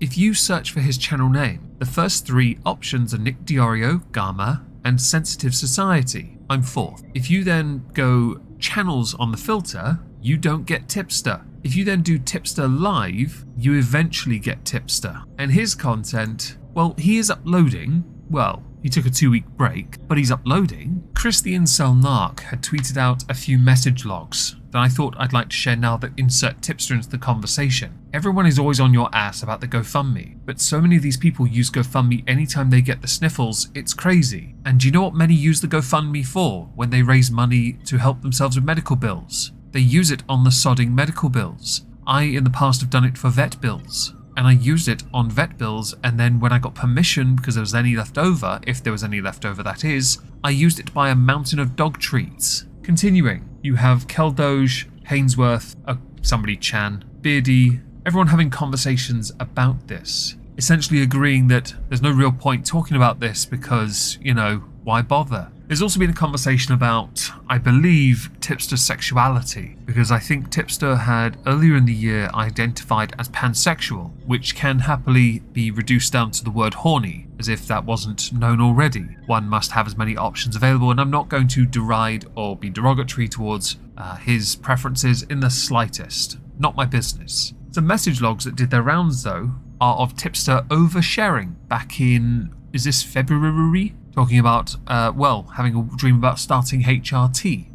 If you search for his channel name, the first three options are Nick Diorio, Gamma, and Sensitive Society. I'm fourth. If you then go channels on the filter, you don't get Tipster. If you then do Tipster Live, you eventually get Tipster. And his content, well, he is uploading. Well, he took a 2-week break, but he's uploading. Chris the Incel Narc had tweeted out a few message logs that I thought I'd like to share now that insert Tipster into the conversation. Everyone is always on your ass about the GoFundMe, but so many of these people use GoFundMe anytime they get the sniffles, it's crazy. And do you know what many use the GoFundMe for when they raise money to help themselves with medical bills? They use it on the sodding medical bills. I, in the past, have done it for vet bills. And I used it on vet bills, and then when I got permission, because there was any left over, if there was any left over that is, I used it to buy a mountain of dog treats. Continuing, you have Keldoge, Hainsworth, somebody Chan, Beardy, everyone having conversations about this. Essentially agreeing that there's no real point talking about this because, why bother? There's also been a conversation about, I believe, Tipster's sexuality, because I think Tipster had earlier in the year identified as pansexual, which can happily be reduced down to the word horny, as if that wasn't known already. One must have as many options available, and I'm not going to deride or be derogatory towards his preferences in the slightest. Not my business. Some message logs that did their rounds, though, are of Tipster oversharing back in, is this February? Talking about, having a dream about starting HRT.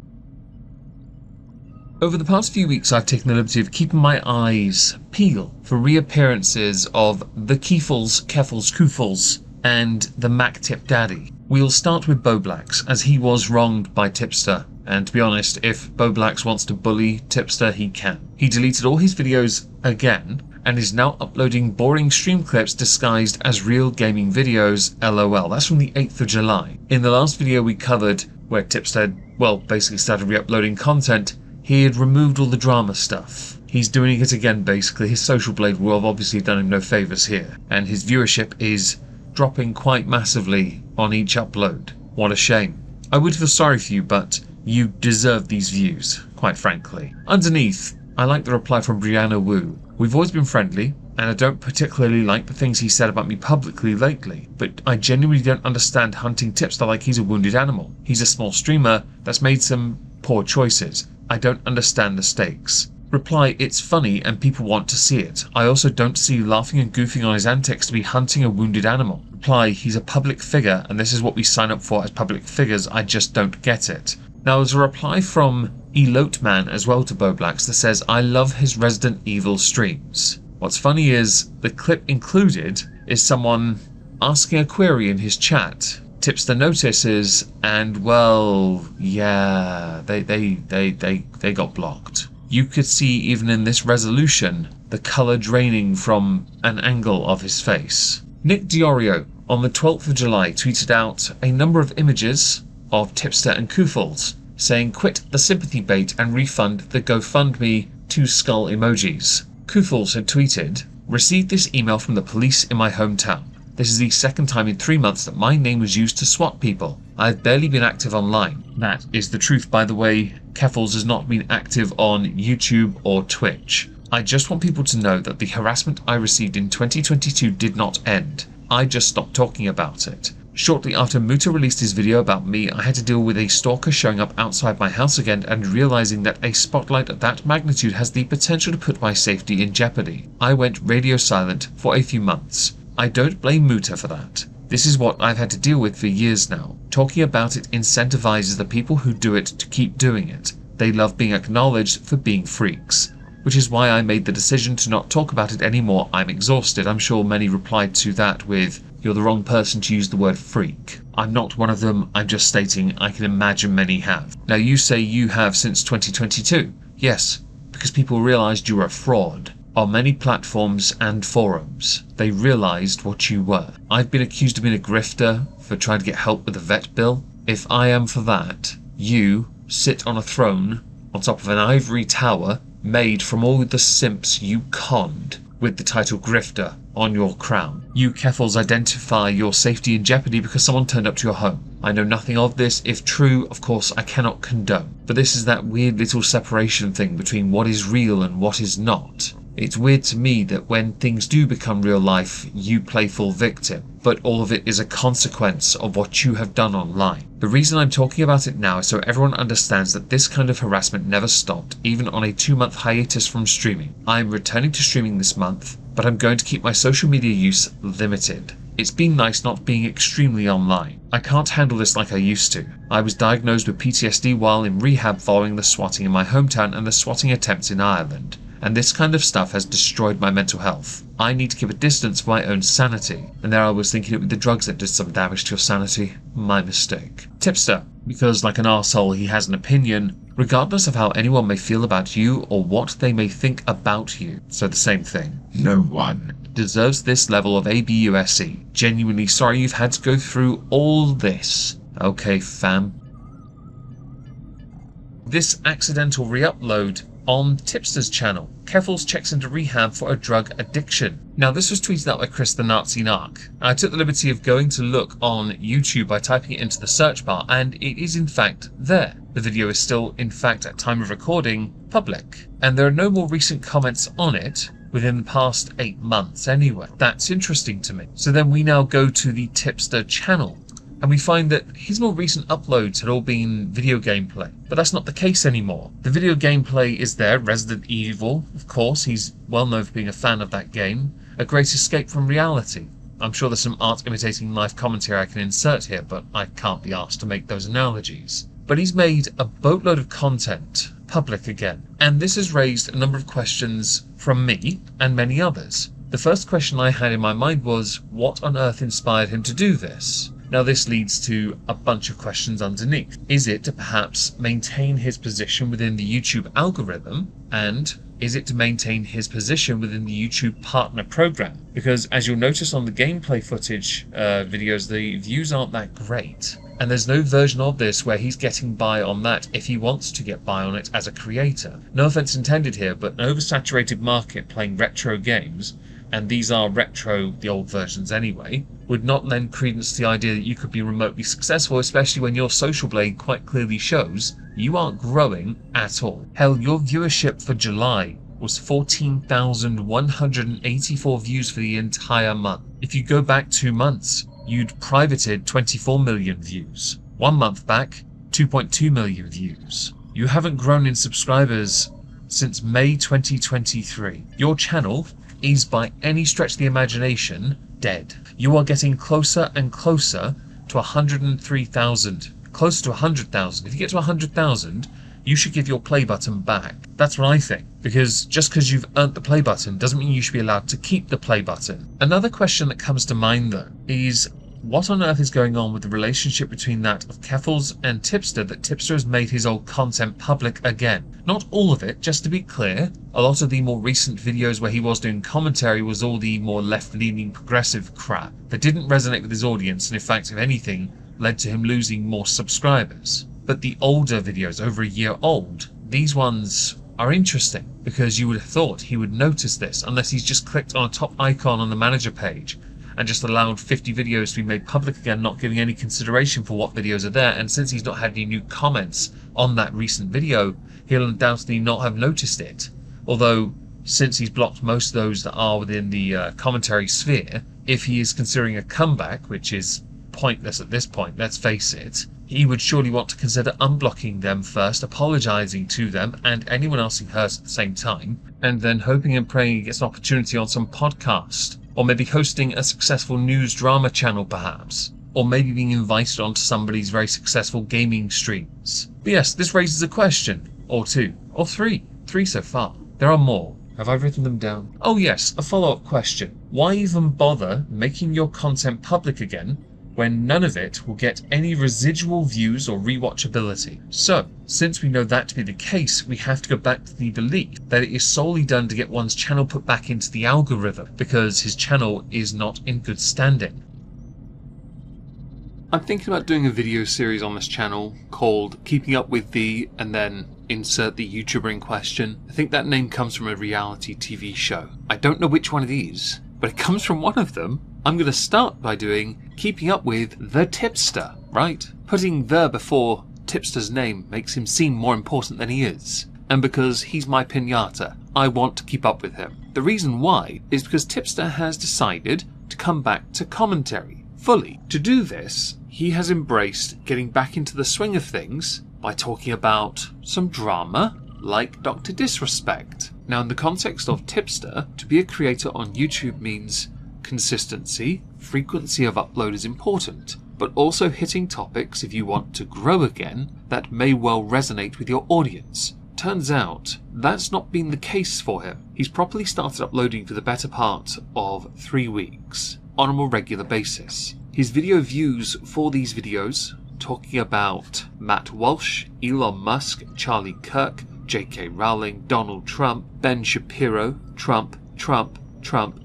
Over the past few weeks, I've taken the liberty of keeping my eyes peeled for reappearances of the Keffels, Kufels, and the Mac Tip Daddy. We'll start with Bo Blacks, as he was wronged by Tipster And to be honest, if Boblax wants to bully Tipster, he can. He deleted all his videos again, and is now uploading boring stream clips disguised as real gaming videos, lol. That's from the 8th of July. In the last video we covered, where Tipster, well, basically started re-uploading content, he had removed all the drama stuff. He's doing it again basically. His social blade will have obviously done him no favours here, and his viewership is dropping quite massively on each upload. What a shame. I would feel sorry for you, but you deserve these views, quite frankly. Underneath, I like the reply from Brianna Wu. We've always been friendly, and I don't particularly like the things he said about me publicly lately, but I genuinely don't understand hunting Tipster like he's a wounded animal. He's a small streamer that's made some poor choices. I don't understand the stakes. Reply, it's funny and people want to see it. I also don't see you laughing and goofing on his antics to be hunting a wounded animal. Reply, he's a public figure and this is what we sign up for as public figures. I just don't get it. Now there's a reply from Eloteman as well to Boblax that says, I love his Resident Evil streams. What's funny is the clip included is someone asking a query in his chat. Tipster notices, and well, yeah, they got blocked. You could see even in this resolution the colour draining from an angle of his face. Nick Diorio on the 12th of July tweeted out a number of images of Tipster and Kufels saying quit the sympathy bait and refund the GoFundMe 2 skull emojis. Kufels had tweeted, received this email from the police in my hometown. This is the second time in 3 months that my name was used to swat people. I've barely been active online. That is the truth, by the way. Keffels has not been active on YouTube or Twitch. I just want people to know that the harassment I received in 2022 did not end. I just stopped talking about it. Shortly after Muta released his video about me, I had to deal with a stalker showing up outside my house again and realizing that a spotlight of that magnitude has the potential to put my safety in jeopardy. I went radio silent for a few months. I don't blame Muta for that. This is what I've had to deal with for years now. Talking about it incentivizes the people who do it to keep doing it. They love being acknowledged for being freaks. Which is why I made the decision to not talk about it anymore. I'm exhausted. I'm sure many replied to that with, you're the wrong person to use the word freak. I'm not one of them. I'm just stating I can imagine many have. Now you say you have since 2022. Yes, because people realized you were a fraud. On many platforms and forums, they realised what you were. I've been accused of being a grifter for trying to get help with the vet bill. If I am for that, you sit on a throne on top of an ivory tower made from all the simps you conned with the title grifter on your crown. You Keffels identify your safety in jeopardy because someone turned up to your home. I know nothing of this. If true, of course, I cannot condone. But this is that weird little separation thing between what is real and what is not. It's weird to me that when things do become real life, you play full victim, but all of it is a consequence of what you have done online. The reason I'm talking about it now is so everyone understands that this kind of harassment never stopped, even on a 2-month hiatus from streaming. I am returning to streaming this month, but I'm going to keep my social media use limited. It's been nice not being extremely online. I can't handle this like I used to. I was diagnosed with PTSD while in rehab following the swatting in my hometown and the swatting attempts in Ireland. And this kind of stuff has destroyed my mental health. I need to keep a distance for my own sanity. And there I was thinking it with the drugs that did some damage to your sanity. My mistake. Tipster, because like an arsehole he has an opinion, regardless of how anyone may feel about you or what they may think about you. So the same thing. No one deserves this level of ABUSE. Genuinely sorry you've had to go through all this. Okay, fam. This accidental re-upload on Tipster's channel. Keffels checks into rehab for a drug addiction. Now this was tweeted out by Chris the Nazi Narc. I took the liberty of going to look on YouTube by typing it into the search bar and it is in fact there. The video is still in fact at time of recording public and there are no more recent comments on it within the past 8 months anyway. That's interesting to me. So then we now go to the Tipster channel and we find that his more recent uploads had all been video gameplay. But that's not the case anymore. The video gameplay is there, Resident Evil, of course, he's well known for being a fan of that game. A great escape from reality. I'm sure there's some art imitating live commentary I can insert here, but I can't be asked to make those analogies. But he's made a boatload of content public again, and this has raised a number of questions from me and many others. The first question I had in my mind was, what on earth inspired him to do this? Now this leads to a bunch of questions underneath. Is it to perhaps maintain his position within the YouTube algorithm, and is it to maintain his position within the YouTube partner program? Because as you'll notice on the gameplay footage videos, the views aren't that great. And there's no version of this where he's getting by on that if he wants to get by on it as a creator. No offense intended here, but an oversaturated market playing retro games, and these are retro, the old versions anyway, would not lend credence to the idea that you could be remotely successful, especially when your social blade quite clearly shows you aren't growing at all. Hell, your viewership for July was 14,184 views for the entire month. If you go back 2 months, you'd privated 24 million views. 1 month back, 2.2 million views. You haven't grown in subscribers since May 2023. Your channel is by any stretch of the imagination dead. You are getting closer and closer to 103,000, closer to 100,000. If you get to 100,000, you should give your play button back. That's what I think, because just because you've earned the play button doesn't mean you should be allowed to keep the play button. Another question that comes to mind though is, what on earth is going on with the relationship between that of Keffels and Tipster, that Tipster has made his old content public again? Not all of it, just to be clear. A lot of the more recent videos where he was doing commentary was all the more left-leaning progressive crap that didn't resonate with his audience, and in fact, if anything, led to him losing more subscribers. But the older videos, over a year old, these ones are interesting, because you would have thought he would notice this, unless he's just clicked on a top icon on the manager page and just allowed 50 videos to be made public again, not giving any consideration for what videos are there. And since he's not had any new comments on that recent video, he'll undoubtedly not have noticed it. Although, since he's blocked most of those that are within the commentary sphere, if he is considering a comeback, which is pointless at this point, let's face it, he would surely want to consider unblocking them first, apologising to them and anyone else he hurts at the same time, and then hoping and praying he gets an opportunity on some podcast. Or maybe hosting a successful news drama channel perhaps. Or maybe being invited onto somebody's very successful gaming streams. But yes, this raises a question. Or two. Or three. 3 so far. There are more. Have I written them down? Oh yes, a follow-up question. Why even bother making your content public again when none of it will get any residual views or rewatchability? So, since we know that to be the case, we have to go back to the belief that it is solely done to get one's channel put back into the algorithm, because his channel is not in good standing. I'm thinking about doing a video series on this channel called Keeping Up With The, and then insert the YouTuber in question. I think that name comes from a reality TV show. I don't know which one it is, but it comes from one of them. I'm going to start by doing Keeping Up With The Tipster, right? Putting the before Tipster's name makes him seem more important than he is. And because he's my pinata, I want to keep up with him. The reason why is because Tipster has decided to come back to commentary fully. To do this, he has embraced getting back into the swing of things by talking about some drama, like Dr. Disrespect. Now, in the context of Tipster, to be a creator on YouTube means consistency, frequency of upload is important, but also hitting topics, if you want to grow again, that may well resonate with your audience. Turns out, that's not been the case for him. He's properly started uploading for the better part of 3 weeks, on a more regular basis. His video views for these videos, talking about Matt Walsh, Elon Musk, Charlie Kirk, J.K. Rowling, Donald Trump, Ben Shapiro, Trump,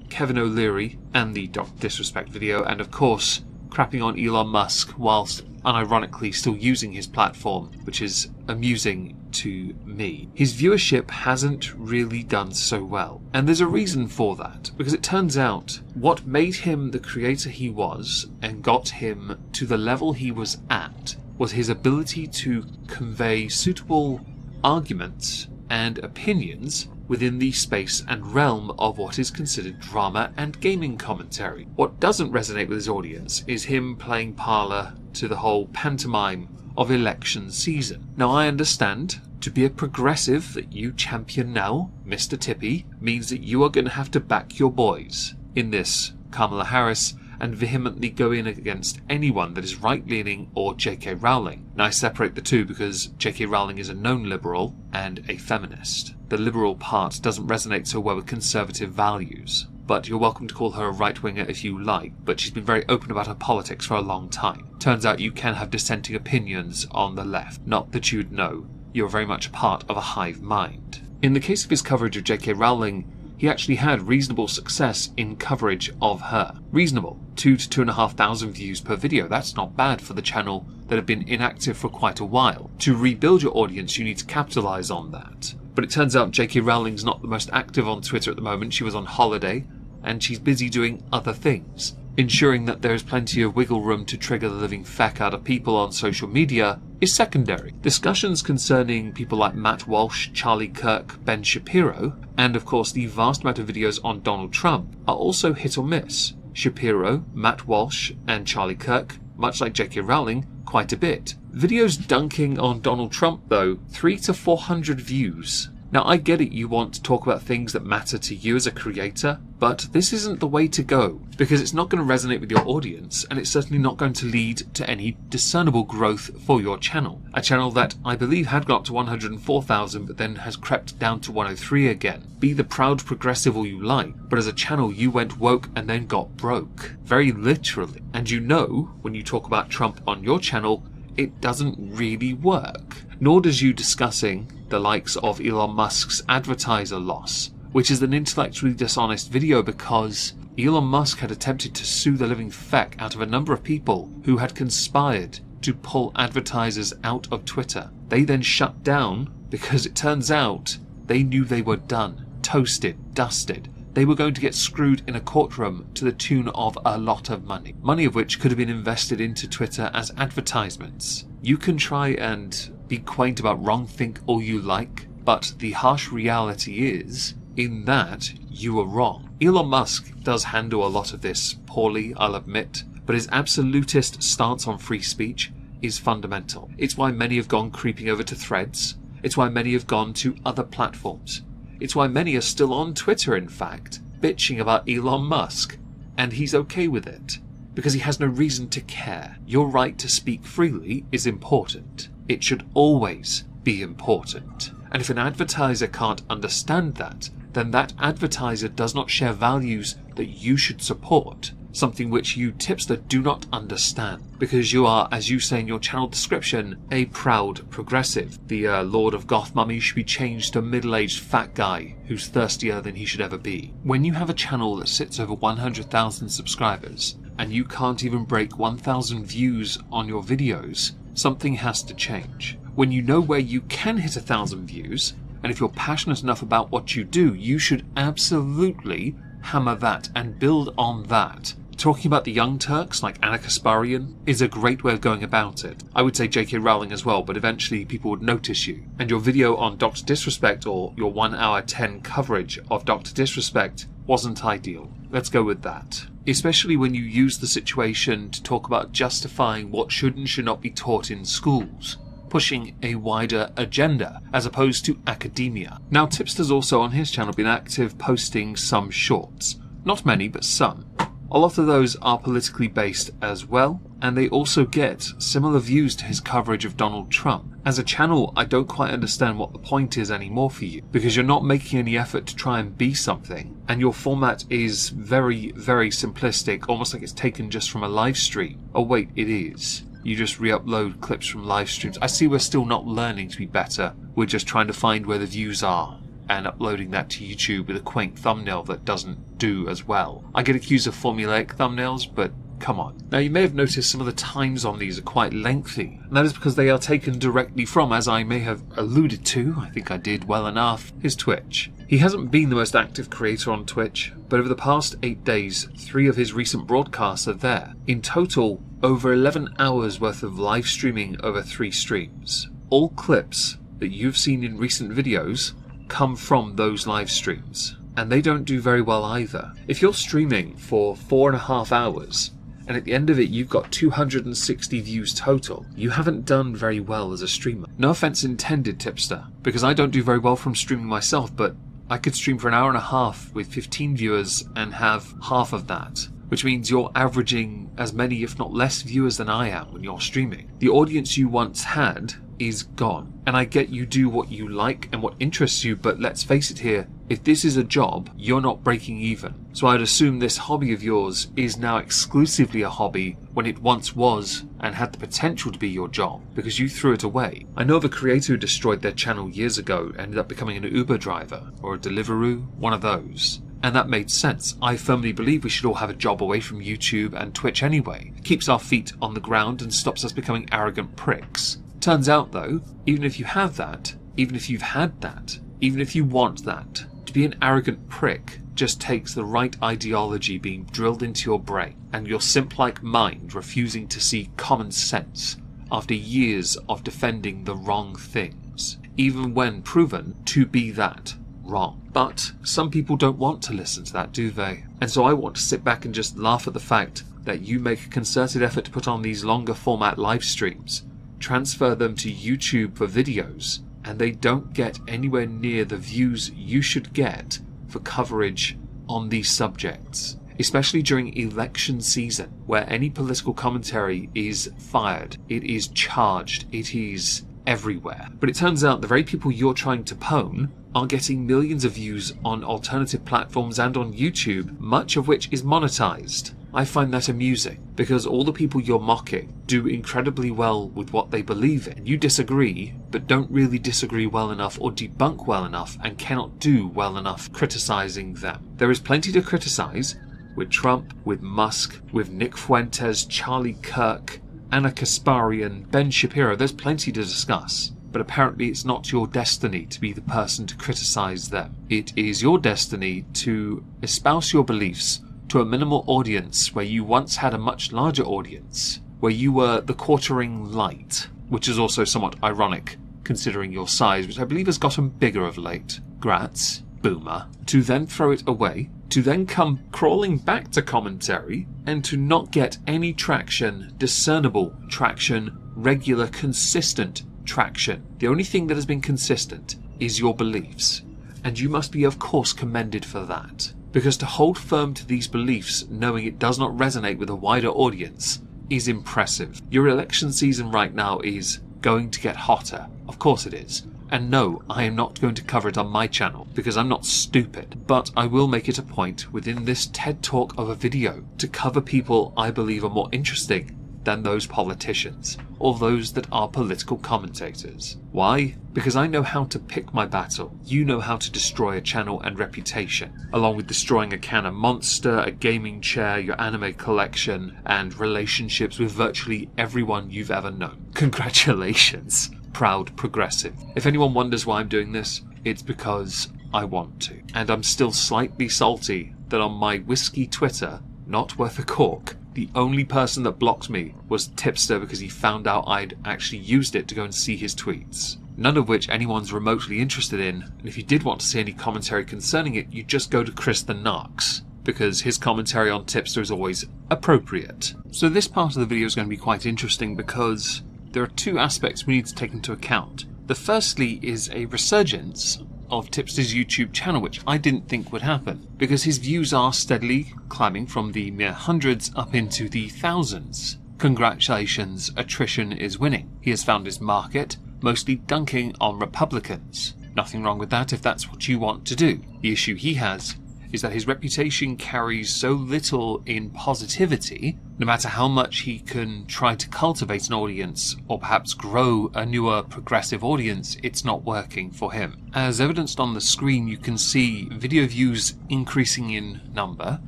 Kevin O'Leary, and the Dr. Disrespect video, and of course, crapping on Elon Musk whilst unironically still using his platform, which is amusing to me. His viewership hasn't really done so well, and there's a reason for that, because it turns out what made him the creator he was and got him to the level he was at was his ability to convey suitable arguments and opinions within the space and realm of what is considered drama and gaming commentary. What doesn't resonate with his audience is him playing parlour to the whole pantomime of election season. Now, I understand to be a progressive that you champion now, Mr. Tippy, means that you are going to have to back your boys in this Kamala Harris and vehemently go in against anyone that is right-leaning or J.K. Rowling. Now, I separate the two because J.K. Rowling is a known liberal and a feminist. The liberal part doesn't resonate so well with conservative values. but you're welcome to call her a right-winger if you like, but she's been very open about her politics for a long time. Turns out you can have dissenting opinions on the left. Not that you'd know. You're very much a part of a hive mind. In the case of his coverage of J.K. Rowling, he actually had reasonable success in coverage of her. Reasonable. 2,000 to 2,500 views per video. That's not bad for the channel that had been inactive for quite a while. To rebuild your audience, you need to capitalize on that. But it turns out J.K. Rowling's not the most active on Twitter at the moment. She was on holiday, and she's busy doing other things. Ensuring that there is plenty of wiggle room to trigger the living feck out of people on social media is secondary. Discussions concerning people like Matt Walsh, Charlie Kirk, Ben Shapiro, and of course the vast amount of videos on Donald Trump are also hit or miss. Shapiro, Matt Walsh, and Charlie Kirk, much like J.K. Rowling, quite a bit. Videos dunking on Donald Trump though, 300 to 400 views. Now I get it, you want to talk about things that matter to you as a creator, but this isn't the way to go, because it's not going to resonate with your audience, and it's certainly not going to lead to any discernible growth for your channel. A channel that I believe had got up to 104,000 but then has crept down to 103 again. Be the proud progressive all you like, but as a channel you went woke and then got broke. Very literally. And you know, when you talk about Trump on your channel, it doesn't really work. Nor does you discussing the likes of Elon Musk's advertiser loss, which is an intellectually dishonest video because Elon Musk had attempted to sue the living feck out of a number of people who had conspired to pull advertisers out of Twitter. They then shut down because it turns out they knew they were done, toasted, dusted. They were going to get screwed in a courtroom to the tune of a lot of money. Money of which could have been invested into Twitter as advertisements. You can try and be quaint about wrongthink all you like, but the harsh reality is, in that, you are wrong. Elon Musk does handle a lot of this poorly, I'll admit, but his absolutist stance on free speech is fundamental. It's why many have gone creeping over to Threads. It's why many have gone to other platforms. It's why many are still on Twitter, in fact, bitching about Elon Musk. And he's okay with it, because he has no reason to care. Your right to speak freely is important. It should always be important. And if an advertiser can't understand that, then that advertiser does not share values that you should support. Something which you tipster do not understand, because you are, as you say in your channel description, a proud progressive. The Lord of Goth Mummy should be changed to a middle-aged fat guy who's thirstier than he should ever be. When you have a channel that sits over 100,000 subscribers, and you can't even break 1,000 views on your videos, something has to change. When you know where you can hit 1,000 views, and if you're passionate enough about what you do, you should absolutely hammer that and build on that. Talking about the Young Turks, like Anna Kasparian, is a great way of going about it. I would say J.K. Rowling as well, but eventually people would notice you. And your video on Dr. Disrespect, or your 1 hour 10 coverage of Dr. Disrespect, wasn't ideal. Let's go with that. Especially when you use the situation to talk about justifying what should and should not be taught in schools, pushing a wider agenda as opposed to academia. Now, Tipster's also on his channel been active posting some shorts. Not many, but some. A lot of those are politically based as well, and they also get similar views to his coverage of Donald Trump. As a channel, I don't quite understand what the point is anymore for you, because you're not making any effort to try and be something, and your format is very, very simplistic, almost like it's taken just from a live stream. Oh wait, it is. You just re-upload clips from live streams. I see we're still not learning to be better. We're just trying to find where the views are and uploading that to YouTube with a quaint thumbnail that doesn't do as well. I get accused of formulaic thumbnails, but come on. Now, you may have noticed some of the times on these are quite lengthy, and that is because they are taken directly from, as I may have alluded to, I think I did well enough, his Twitch. He hasn't been the most active creator on Twitch, but over the past 8 days, 3 of his recent broadcasts are there. In total, over 11 hours worth of live streaming over 3 streams. All clips that you've seen in recent videos come from those live streams, and they don't do very well either. If you're streaming for 4.5 hours, and at the end of it you've got 260 views total, you haven't done very well as a streamer. No offense intended, Tipster, because I don't do very well from streaming myself, but I could stream for 1.5 hours with 15 viewers and have half of that, which means you're averaging as many if not less viewers than I am when you're streaming. The audience you once had is gone. And I get you do what you like and what interests you, but let's face it here, If this is a job, you're not breaking even. So I'd assume this hobby of yours is now exclusively a hobby when it once was and had the potential to be your job, because you threw it away. I know of a creator who destroyed their channel years ago, ended up becoming an Uber driver, or a Deliveroo, one of those. And that made sense. I firmly believe we should all have a job away from YouTube and Twitch anyway. It keeps our feet on the ground and stops us becoming arrogant pricks. Turns out though, even if you have that, even if you've had that, even if you want that, to be an arrogant prick just takes the right ideology being drilled into your brain and your simp-like mind refusing to see common sense after years of defending the wrong things, even when proven to be that wrong. But some people don't want to listen to that, do they? And so I want to sit back and just laugh at the fact that you make a concerted effort to put on these longer format live streams, transfer them to YouTube for videos, and they don't get anywhere near the views you should get for coverage on these subjects, especially during election season, where any political commentary is fired, it is charged, it is everywhere. But it turns out the very people you're trying to pwn are getting millions of views on alternative platforms and on YouTube, much of which is monetized. I find that amusing, because all the people you're mocking do incredibly well with what they believe in. You disagree, but don't really disagree well enough or debunk well enough, and cannot do well enough criticizing them. There is plenty to criticize, with Trump, with Musk, with Nick Fuentes, Charlie Kirk, Anna Kasparian, Ben Shapiro. There's plenty to discuss. But apparently it's not your destiny to be the person to criticize them. It is your destiny to espouse your beliefs to a minimal audience where you once had a much larger audience, where you were the quartering light, which is also somewhat ironic considering your size, which I believe has gotten bigger of late. Grats, boomer. To then throw it away, to then come crawling back to commentary, and to not get any traction, discernible traction, regular, consistent traction. The only thing that has been consistent is your beliefs, and you must be of course commended for that, because to hold firm to these beliefs knowing it does not resonate with a wider audience is impressive. Your election season right now is going to get hotter, of course it is, and no, I am not going to cover it on my channel because I'm not stupid, but I will make it a point within this TED Talk of a video to cover people I believe are more interesting than those politicians, or those that are political commentators. Why? Because I know how to pick my battle. You know how to destroy a channel and reputation, along with destroying a can of Monster, a gaming chair, your anime collection, and relationships with virtually everyone you've ever known. Congratulations, proud progressive. If anyone wonders why I'm doing this, it's because I want to. And I'm still slightly salty that on my whiskey Twitter, not worth a cork, the only person that blocked me was Tipster because he found out I'd actually used it to go and see his tweets. None of which anyone's remotely interested in, and if you did want to see any commentary concerning it, you just go to Chris the Narcs, because his commentary on Tipster is always appropriate. So this part of the video is going to be quite interesting because there are two aspects we need to take into account. The firstly is a resurgence of Tipster's YouTube channel, which I didn't think would happen, because his views are steadily climbing from the mere hundreds up into the thousands. Congratulations, attrition is winning. He has found his market, mostly dunking on Republicans. Nothing wrong with that if that's what you want to do. The issue he has is that his reputation carries so little in positivity, no matter how much he can try to cultivate an audience or perhaps grow a newer progressive audience, it's not working for him. As evidenced on the screen, you can see video views increasing in number,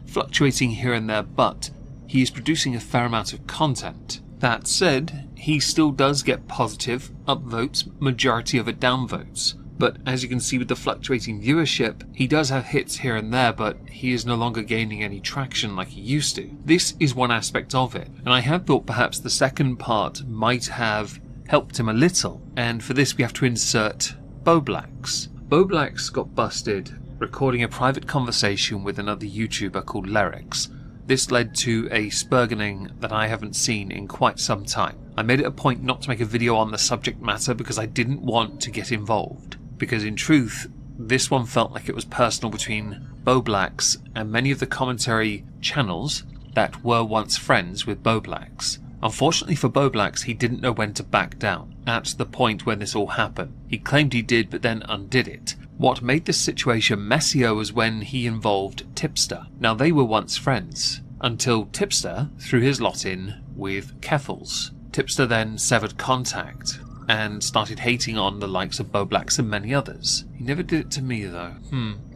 fluctuating here and there, but he is producing a fair amount of content. That said, he still does get positive upvotes, majority of it downvotes. But as you can see with the fluctuating viewership, he does have hits here and there, but he is no longer gaining any traction like he used to. This is one aspect of it, and I had thought perhaps the second part might have helped him a little, and for this we have to insert Boblax. Boblax got busted recording a private conversation with another YouTuber called Lerix. This led to a spurgeoning that I haven't seen in quite some time. I made it a point not to make a video on the subject matter because I didn't want to get involved. Because in truth, this one felt like it was personal between Boblax and many of the commentary channels that were once friends with Boblax. Unfortunately for Boblax, he didn't know when to back down at the point when this all happened. He claimed he did, but then undid it. What made this situation messier was when he involved Tipster. Now, they were once friends, until Tipster threw his lot in with Keffels. Tipster then severed contact and started hating on the likes of Boblax and many others. He never did it to me, though.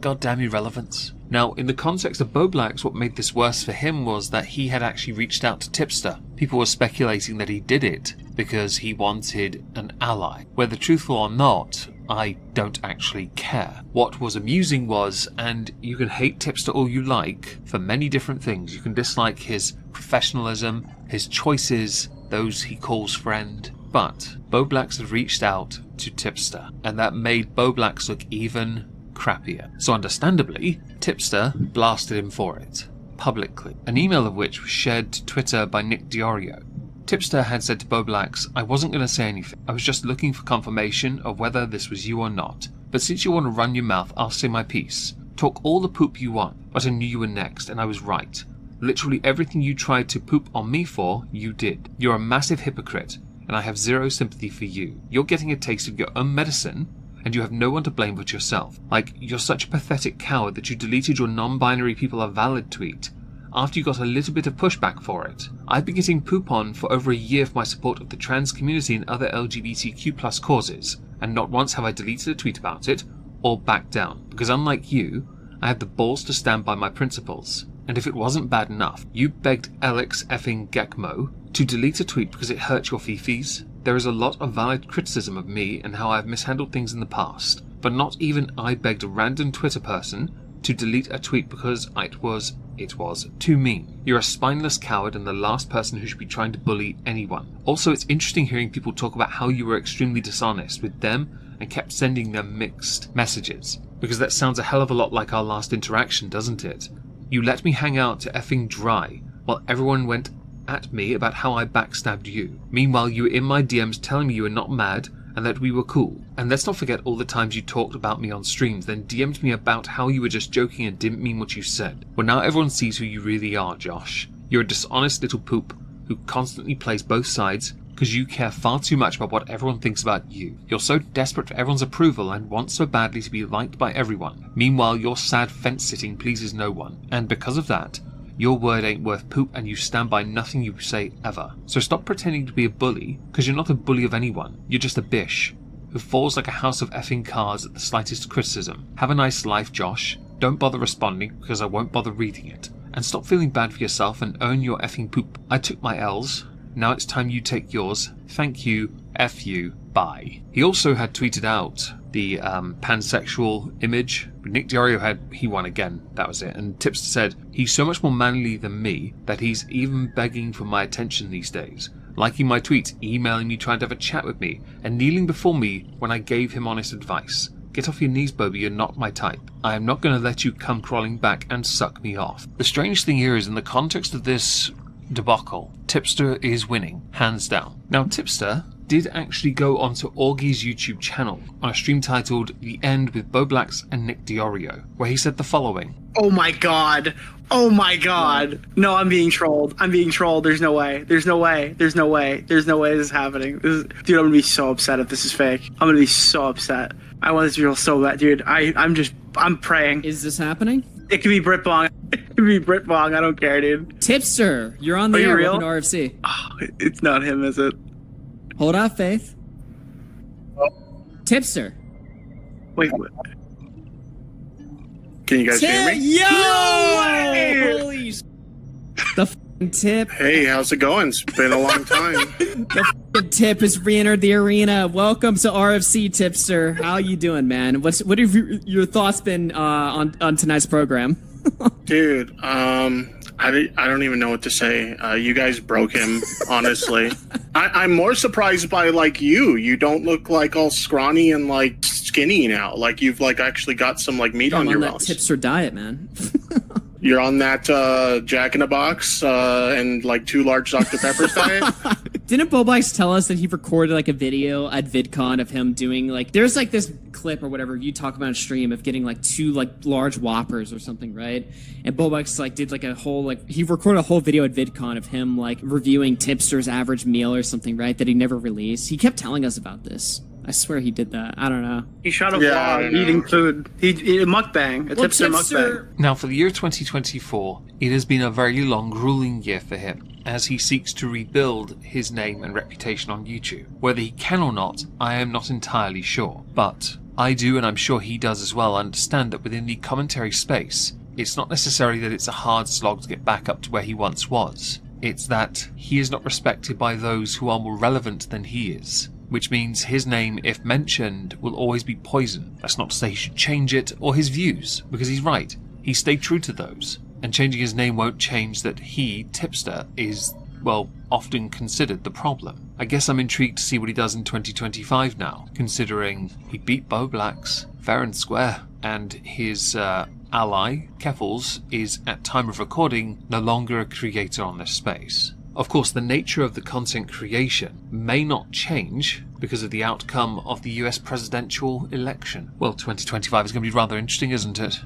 Goddamn irrelevance. Now, in the context of Boblax, what made this worse for him was that he had actually reached out to Tipster. People were speculating that he did it because he wanted an ally. Whether truthful or not, I don't actually care. What was amusing was, and you can hate Tipster all you like for many different things. You can dislike his professionalism, his choices, those he calls friend, but Boblax had reached out to Tipster, and that made Boblax look even crappier. So understandably, Tipster blasted him for it, publicly, an email of which was shared to Twitter by Nick Diorio. Tipster had said to Boblax, "I wasn't going to say anything. I was just looking for confirmation of whether this was you or not. But since you want to run your mouth, I'll say my piece. Talk all the poop you want, but I knew you were next, and I was right. Literally everything you tried to poop on me for, you did. You're a massive hypocrite, and I have zero sympathy for you. You're getting a taste of your own medicine, and you have no one to blame but yourself. Like, you're such a pathetic coward that you deleted your non-binary people are valid tweet after you got a little bit of pushback for it. I've been getting poop on for over a year for my support of the trans community and other LGBTQ+ causes, and not once have I deleted a tweet about it or backed down, because unlike you, I have the balls to stand by my principles. And if it wasn't bad enough, you begged Alex effing Gekmo to delete a tweet because it hurt your fifis. There is a lot of valid criticism of me and how I've mishandled things in the past, but not even I begged a random Twitter person to delete a tweet because it was too mean. You're a spineless coward and the last person who should be trying to bully anyone. Also, it's interesting hearing people talk about how you were extremely dishonest with them and kept sending them mixed messages, because that sounds a hell of a lot like our last interaction, doesn't it? You let me hang out to effing dry while everyone went at me about how I backstabbed you. Meanwhile, you were in my DMs telling me you were not mad and that we were cool. And let's not forget all the times you talked about me on streams, then DM'd me about how you were just joking and didn't mean what you said. Well, now everyone sees who you really are, Josh. You're a dishonest little poop who constantly plays both sides because you care far too much about what everyone thinks about you. You're so desperate for everyone's approval and want so badly to be liked by everyone. Meanwhile, your sad fence-sitting pleases no one. And because of that, your word ain't worth poop and you stand by nothing you say ever. So stop pretending to be a bully, because you're not a bully of anyone. You're just a bish who falls like a house of effing cards at the slightest criticism. Have a nice life, Josh. Don't bother responding, because I won't bother reading it. And stop feeling bad for yourself and own your effing poop. I took my L's. Now it's time you take yours. Thank you. F you. Bye. He also had tweeted out the pansexual image. Nick Diorio he won again. That was it. And Tipster said, he's so much more manly than me that he's even begging for my attention these days. Liking my tweets, emailing me, trying to have a chat with me, and kneeling before me when I gave him honest advice. Get off your knees, Bobby, you're not my type. I am not going to let you come crawling back and suck me off. The strange thing here is, in the context of this debacle, Tipster is winning, hands down. Now, Tipster did actually go onto Augie's YouTube channel on a stream titled The End with Boblax and Nick Diorio, where he said the following. Oh my god. Oh my god. No, I'm being trolled. I'm being trolled. There's no way. There's no way. There's no way. There's no way this is happening. Dude, I'm gonna be so upset if this is fake. I'm gonna be so upset. I want this to be real so bad, dude. I'm praying. Is this happening? It could be Brit Bong. It could be Brit Bong. I don't care, dude. Tipster, you're on the air. Welcome to RFC. Oh, it's not him, is it? Hold out, Faith. Tipster. Wait, what? Can you guys hear me? Yo! No Holy the f***ing Tip. Hey, how's it going? It's been a long time. The f***ing Tip has re-entered the arena. Welcome to RFC, Tipster. How you doing, man? What have your thoughts been on tonight's program? Dude, I don't even know what to say. You guys broke him, honestly. I'm more surprised by, like, you. You don't look, like, all scrawny and, like, skinny now. Like, you've, like, actually got some, like, meat on your bones. I'm on that Tipster diet, man. You're on that Jack in a Box and, like, 2 large Dr. Peppers diet? Didn't Boblax tell us that he recorded, like, a video at VidCon of him doing, like, there's, like, this clip or whatever you talk about on stream of getting, like, 2, like, large Whoppers or something, right? And Boblax, like, did, like, a whole, like, he recorded a whole video at VidCon of him, like, reviewing Tipster's average meal or something, right? That he never released. He kept telling us about this. I swear he did that. I don't know. He shot a vlog eating food. He a mukbang, a tipster mukbang. Now, for the year 2024, it has been a very long, grueling year for him, as he seeks to rebuild his name and reputation on YouTube. Whether he can or not, I am not entirely sure. But I do, and I'm sure he does as well, understand that within the commentary space, it's not necessarily that it's a hard slog to get back up to where he once was. It's that he is not respected by those who are more relevant than he is. Which means his name, if mentioned, will always be poison. That's not to say he should change it, or his views, because he's right. He stayed true to those. And changing his name won't change that he, Tipster, is, well, often considered the problem. I guess I'm intrigued to see what he does in 2025 now, considering he beat Bo Blacks fair and square, and his ally, Keffels, is, at time of recording, no longer a creator on this space. Of course, the nature of the content creation may not change because of the outcome of the US presidential election. Well, 2025 is going to be rather interesting, isn't it?